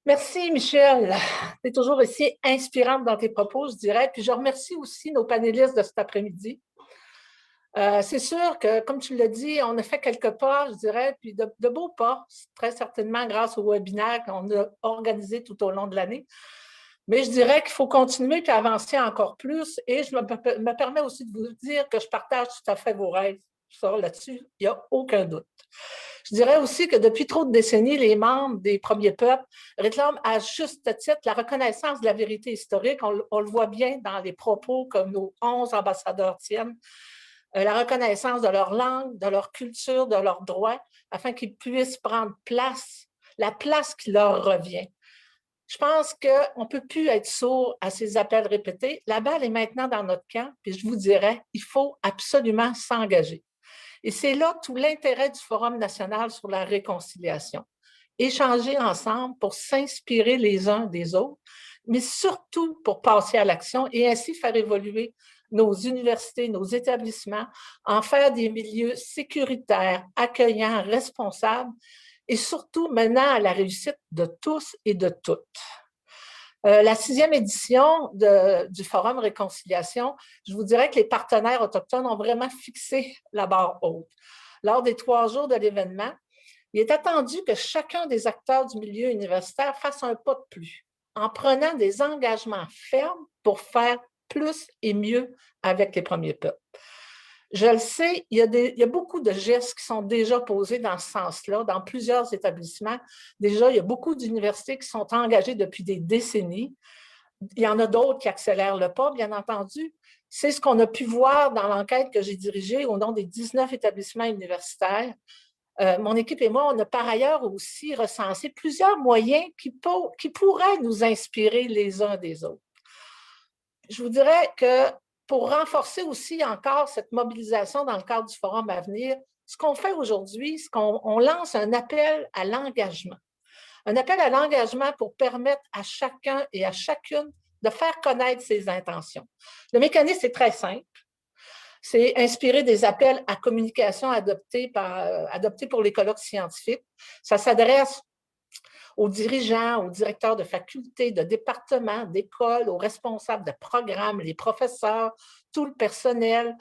Speaker 15: Merci, Michel. Tu es toujours aussi inspirante dans tes propos, je dirais. Puis je remercie aussi nos panélistes de cet après-midi. C'est sûr que, comme tu l'as dit, on a fait quelques pas, je dirais, puis de beaux pas, très certainement grâce au webinaire qu'on a organisé tout au long de l'année. Mais je dirais qu'il faut continuer puis avancer encore plus. Et je me permets aussi de vous dire que je partage tout à fait vos rêves. Ça, là-dessus, il n'y a aucun doute. Je dirais aussi que depuis trop de décennies, les membres des premiers peuples réclament à juste titre la reconnaissance de la vérité historique. On le voit bien dans les propos comme nos 11 ambassadeurs tiennent. La reconnaissance de leur langue, de leur culture, de leurs droits, afin qu'ils puissent prendre place, la place qui leur revient. Je pense qu'on ne peut plus être sourd à ces appels répétés. La balle est maintenant dans notre camp, puis je vous dirais, il faut absolument s'engager. Et c'est là tout l'intérêt du Forum national sur la réconciliation. Échanger ensemble pour s'inspirer les uns des autres, mais surtout pour passer à l'action et ainsi faire évoluer nos universités, nos établissements, en faire des milieux sécuritaires, accueillants, responsables et surtout menant à la réussite de tous et de toutes. La 6e édition du Forum Réconciliation, je vous dirais que les partenaires autochtones ont vraiment fixé la barre haute. Lors des 3 jours de l'événement, il est attendu que chacun des acteurs du milieu universitaire fasse un pas de plus, en prenant des engagements fermes pour faire plus et mieux avec les premiers peuples. Je le sais, il y a beaucoup de gestes qui sont déjà posés dans ce sens-là, dans plusieurs établissements. Déjà, il y a beaucoup d'universités qui sont engagées depuis des décennies. Il y en a d'autres qui accélèrent le pas, bien entendu. C'est ce qu'on a pu voir dans l'enquête que j'ai dirigée au nom des 19 établissements universitaires. Mon équipe et moi, on a par ailleurs aussi recensé plusieurs moyens qui pourraient nous inspirer les uns des autres. Je vous dirais que pour renforcer aussi encore cette mobilisation dans le cadre du forum à venir, ce qu'on fait aujourd'hui, c'est qu'on lance un appel à l'engagement. Un appel à l'engagement pour permettre à chacun et à chacune de faire connaître ses intentions. Le mécanisme est très simple. C'est inspiré des appels à communication adoptés pour les colloques scientifiques. Ça s'adresse aux dirigeants, aux directeurs de facultés, de départements, d'écoles, aux responsables de programmes, les professeurs, tout le personnel,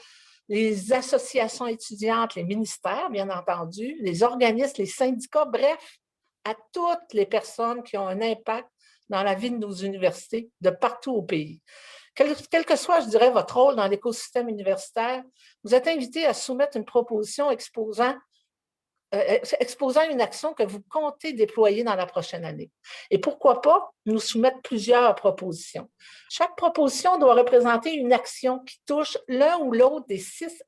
Speaker 15: les associations étudiantes, les ministères, bien entendu, les organismes, les syndicats, bref, à toutes les personnes qui ont un impact dans la vie de nos universités de partout au pays. Quel que soit, je dirais, votre rôle dans l'écosystème universitaire, vous êtes invité à soumettre une proposition exposant une action que vous comptez déployer dans la prochaine année. Et pourquoi pas nous soumettre plusieurs propositions. Chaque proposition doit représenter une action qui touche l'un ou l'autre des 6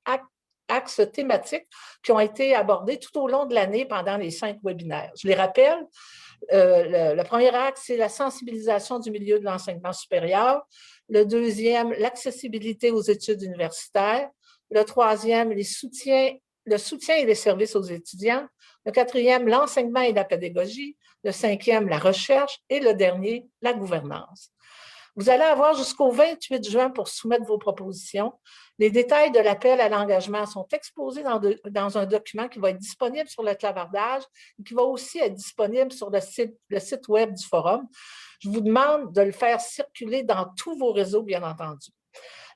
Speaker 15: axes thématiques qui ont été abordés tout au long de l'année pendant les 5 webinaires. Je les rappelle, le premier axe, c'est la sensibilisation du milieu de l'enseignement supérieur. Le deuxième, l'accessibilité aux études universitaires. Le troisième, le soutien et les services aux étudiants. Le 4e, l'enseignement et la pédagogie. Le 5e, la recherche. Et le dernier, la gouvernance. Vous allez avoir jusqu'au 28 juin pour soumettre vos propositions. Les détails de l'appel à l'engagement sont exposés dans un document qui va être disponible sur le clavardage et qui va aussi être disponible sur le site web du forum. Je vous demande de le faire circuler dans tous vos réseaux, bien entendu.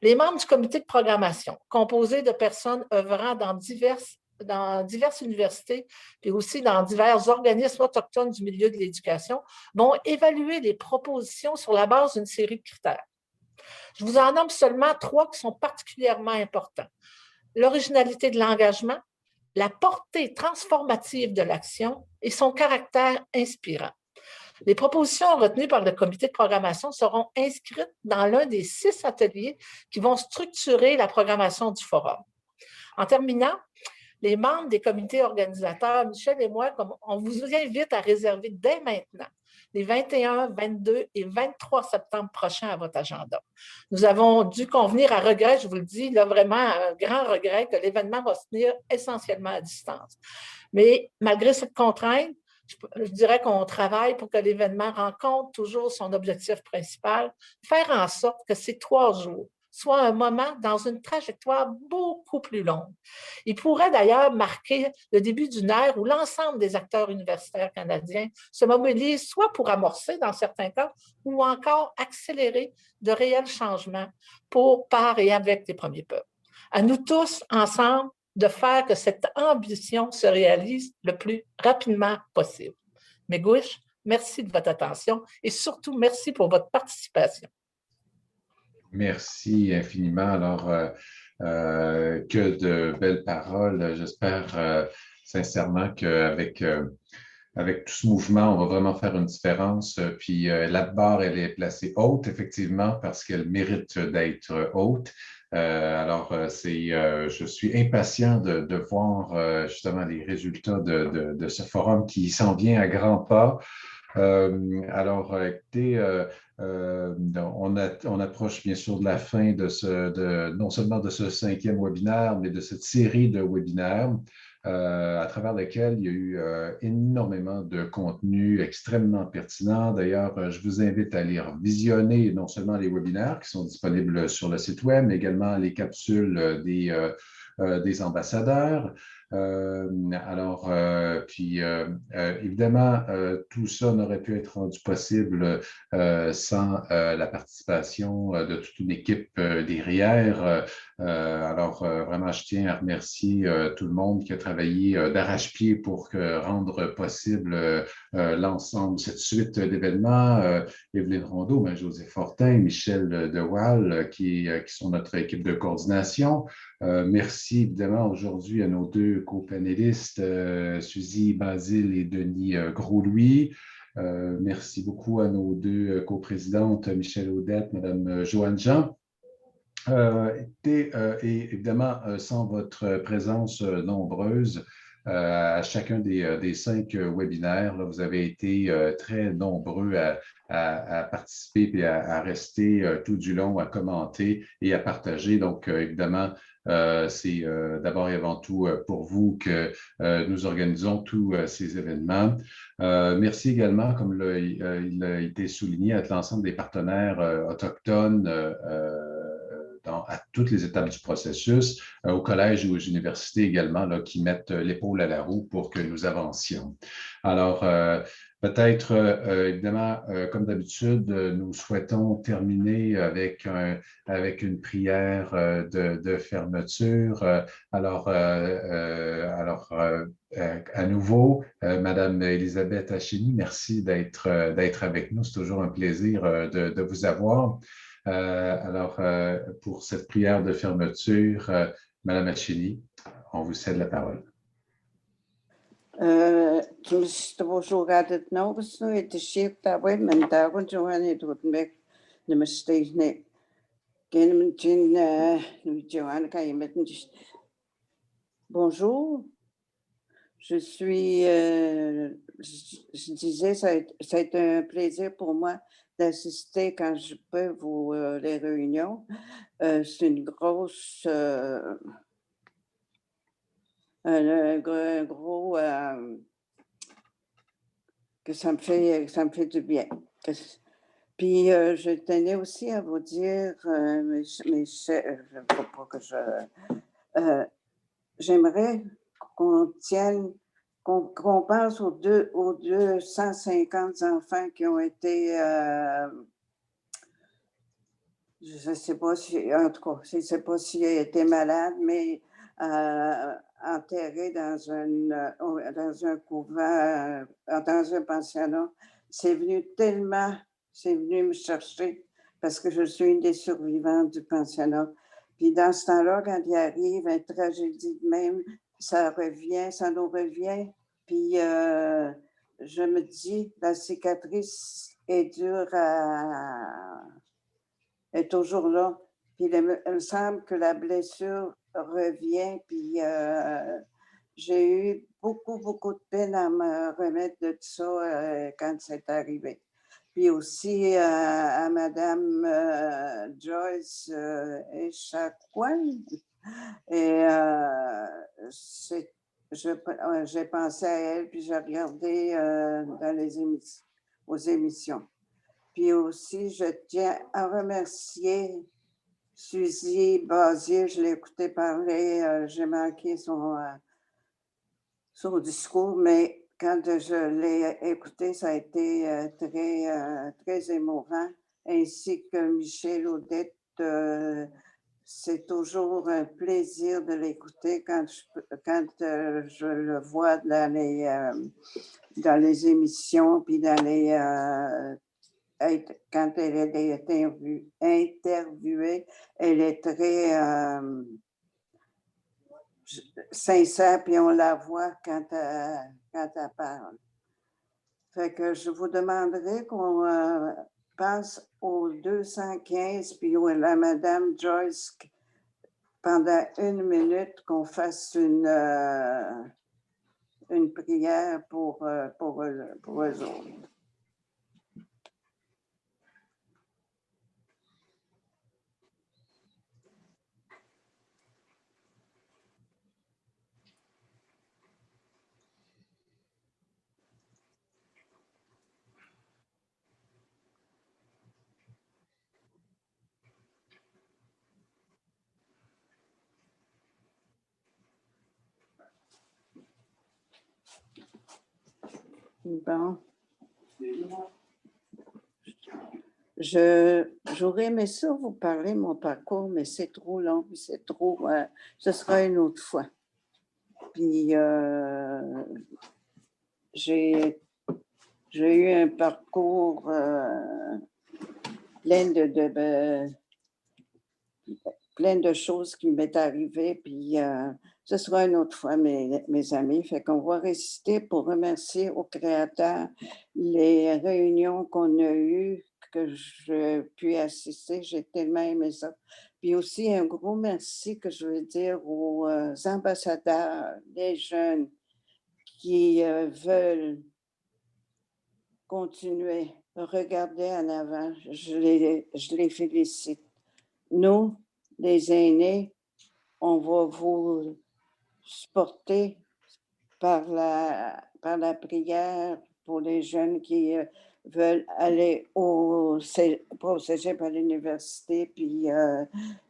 Speaker 15: Les membres du comité de programmation, composés de personnes œuvrant dans diverses universités et aussi dans divers organismes autochtones du milieu de l'éducation, vont évaluer les propositions sur la base d'une série de critères. Je vous en nomme seulement 3 qui sont particulièrement importants. L'originalité de l'engagement, la portée transformative de l'action et son caractère inspirant. Les propositions retenues par le comité de programmation seront inscrites dans l'un des 6 ateliers qui vont structurer la programmation du forum. En terminant, les membres des comités organisateurs, Michel et moi, on vous invite à réserver dès maintenant les 21, 22 et 23 septembre prochains à votre agenda. Nous avons dû convenir à regret, je vous le dis, là, vraiment un grand regret, que l'événement va se tenir essentiellement à distance. Mais malgré cette contrainte, je dirais qu'on travaille pour que l'événement rencontre toujours son objectif principal, faire en sorte que ces 3 jours soient un moment dans une trajectoire beaucoup plus longue. Il pourrait d'ailleurs marquer le début d'une ère où l'ensemble des acteurs universitaires canadiens se mobilisent soit pour amorcer dans certains cas ou encore accélérer de réels changements par et avec les premiers peuples. À nous tous, ensemble, de faire que cette ambition se réalise le plus rapidement possible. Megwish, merci de votre attention et surtout merci pour votre participation.
Speaker 1: Merci infiniment. Alors, que de belles paroles. J'espère sincèrement qu'avec avec tout ce mouvement, on va vraiment faire une différence. Puis la barre, elle est placée haute, effectivement, parce qu'elle mérite d'être haute. Je suis impatient de voir justement les résultats de ce forum qui s'en vient à grands pas. Écoutez, on approche bien sûr de la fin non seulement de ce 5e webinaire, mais de cette série de webinaires à travers lesquels il y a eu énormément de contenu extrêmement pertinent. D'ailleurs, je vous invite à aller visionner non seulement les webinaires qui sont disponibles sur le site web, mais également les capsules des ambassadeurs. Évidemment, tout ça n'aurait pu être rendu possible sans la participation de toute une équipe derrière. Vraiment, je tiens à remercier tout le monde qui a travaillé d'arrache-pied pour rendre possible l'ensemble, cette suite d'événements. Evelyne Rondeau, José Fortin, Michel Dewaal, qui sont notre équipe de coordination. Merci évidemment aujourd'hui à nos 2 co-panélistes, Suzy Basile et Denis Gros-Louis. Merci beaucoup à nos 2 coprésidentes, Michel Audette, Mme Joanne Jean. Et évidemment, sans votre présence nombreuse, à chacun des 5 webinaires, là, vous avez été très nombreux à participer et à rester tout du long, à commenter et à partager. Donc, évidemment, c'est d'abord et avant tout pour vous que nous organisons tous ces événements. Merci également, comme il a été souligné, à l'ensemble des partenaires autochtones à toutes les étapes du processus, au collège ou aux universités également, là, qui mettent l'épaule à la roue pour que nous avancions. Alors, peut-être, évidemment, comme d'habitude, nous souhaitons terminer avec une prière de fermeture. À nouveau, Madame Elisabeth Hachini, merci d'être avec nous. C'est toujours un plaisir de vous avoir. Pour cette prière de fermeture, Madame Hachini, on vous cède la parole.
Speaker 16: Bonjour, je disais, ça a été un plaisir pour moi d'assister quand je peux les réunions. C'est une grosse, que ça me fait du bien. Puis je tenais aussi à vous dire, j'aimerais qu'on pense aux 250 enfants qui ont été, je ne sais pas si, en tout cas, je ne sais pas s'ils étaient malades, mais enterrés dans un couvent, dans un pensionnat. C'est venu me chercher parce que je suis une des survivantes du pensionnat. Puis dans ce temps-là, quand il arrive une tragédie de même, ça nous revient. Puis je me dis, la cicatrice est dure est toujours là. Puis il me semble que la blessure revient. Puis j'ai eu beaucoup de peine à me remettre de ça quand c'est arrivé. Puis aussi à Madame Joyce Echaquan. Et j'ai pensé à elle, puis j'ai regardé dans aux émissions. Puis aussi, je tiens à remercier Suzy Basier. Je l'ai écouté parler, j'ai manqué son discours, mais quand je l'ai écouté, ça a été très émouvant, ainsi que Michel Audette. C'est toujours un plaisir de l'écouter quand je le vois dans les émissions, puis quand elle est interviewée, elle est très sincère, puis on la voit quand elle parle. Fait que je vous demanderai qu'on passe au 215, puis à la Madame Joyce, pendant 1 minute, qu'on fasse une prière pour eux autres. Bon. J'aurais aimé ça vous parler de mon parcours, mais c'est trop long, c'est trop. Ce sera une autre fois. Puis j'ai eu un parcours plein de choses qui m'est arrivé, puis ce sera une autre fois, mes amis. Fait qu'on va réciter pour remercier au Créateur les réunions qu'on a eues, que j'ai pu assister. J'ai tellement aimé ça. Puis aussi un gros merci que je veux dire aux ambassadeurs, les jeunes qui veulent continuer, regarder en avant. Je les félicite. Nous, les aînés, on va vous supporter par la prière pour les jeunes qui veulent aller pas au cégep, à l'université. Puis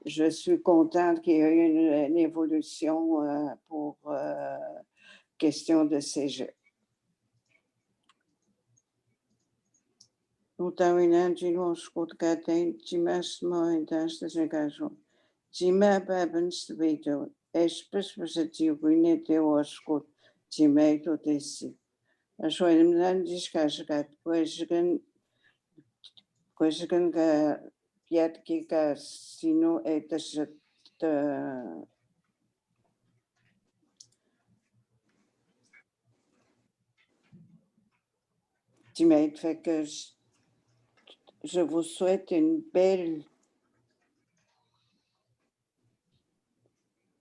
Speaker 16: je suis contente qu'il y ait eu une évolution pour question de cégep. Nous t'avons dit, nous, Scott Gatin, Timas, moi, et dans ce gazon. Tima, Babin, Svedo, Espèce, vous êtes ruiné de Oscott, Tima, tout ici. Je suis un disque, Question que Piat Kika, sinon, est cette. Tima, fait que je vous souhaite une belle.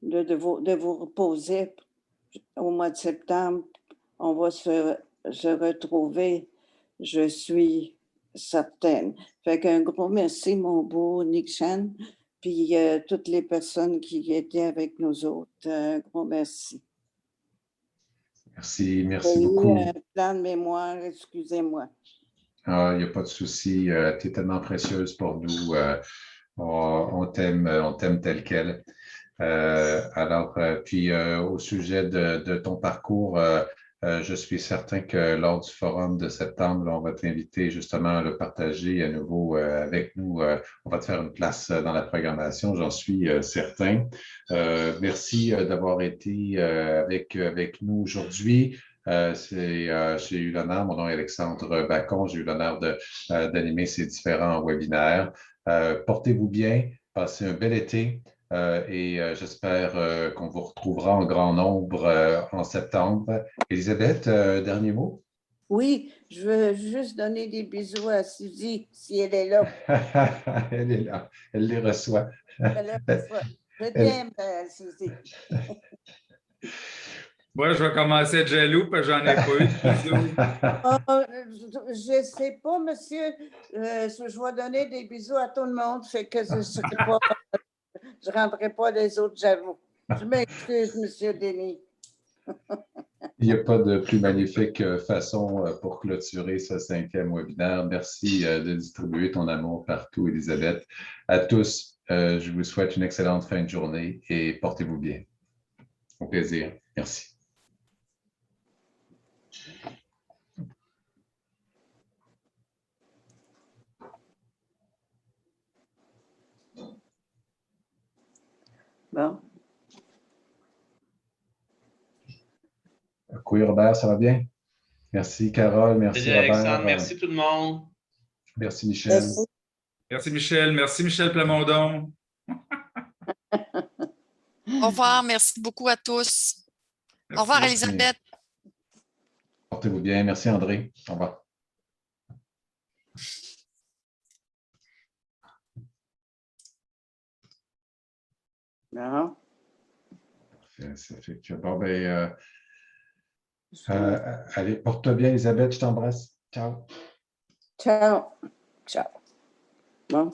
Speaker 16: De vous reposer au mois de septembre. On va se retrouver, je suis certaine. Fait qu'un gros merci, mon beau Nick Chan, puis toutes les personnes qui étaient avec nous autres. Un gros merci.
Speaker 1: Merci beaucoup.
Speaker 16: Un plan de mémoire, excusez-moi.
Speaker 1: Il n'y a pas de souci. Tu es tellement précieuse pour nous. On t'aime tel quel. Puis au sujet de ton parcours, je suis certain que lors du forum de septembre, on va t'inviter justement à le partager à nouveau avec nous. On va te faire une place dans la programmation, j'en suis certain. Merci d'avoir été avec nous aujourd'hui. J'ai eu l'honneur, mon nom est Alexandre Bacon, j'ai eu l'honneur d'animer ces différents webinaires. Portez-vous bien, passez un bel été. et j'espère qu'on vous retrouvera en grand nombre en septembre. Élisabeth, dernier mot?
Speaker 16: Oui, je veux juste donner des bisous à Suzy, si elle est là.
Speaker 1: Elle est là, elle les reçoit.
Speaker 16: Elle les reçoit. Je t'aime, Suzy.
Speaker 13: Moi, je vais commencer à être jaloux parce que j'en ai pas eu de bisous.
Speaker 16: Je ne sais pas, monsieur. Je vais donner des bisous à tout le monde, fait que je ne rendrai pas les autres jaloux. Je m'excuse, monsieur Denis.
Speaker 1: Il n'y a pas de plus magnifique façon pour clôturer ce 5e webinaire. Merci de distribuer ton amour partout, Élisabeth. À tous, je vous souhaite une excellente fin de journée et portez-vous bien. Au plaisir. Merci.
Speaker 16: Bon.
Speaker 1: Oui, Robert, ça va bien? Merci, Carole. Merci,
Speaker 17: Salut, Alexandre.
Speaker 1: Robert.
Speaker 17: Merci tout le monde.
Speaker 1: Merci, Michel.
Speaker 13: Merci, Michel. Merci, Michel Plamondon.
Speaker 18: Au revoir. Merci beaucoup à tous.
Speaker 13: Merci.
Speaker 18: Au revoir, Elisabeth.
Speaker 1: Portez-vous bien. Merci, André. Au revoir.
Speaker 16: Non.
Speaker 1: Ça fait que, bon, ben, allez, porte-toi bien, Elisabeth. Je t'embrasse. Ciao.
Speaker 16: Ciao. Ciao. Bon.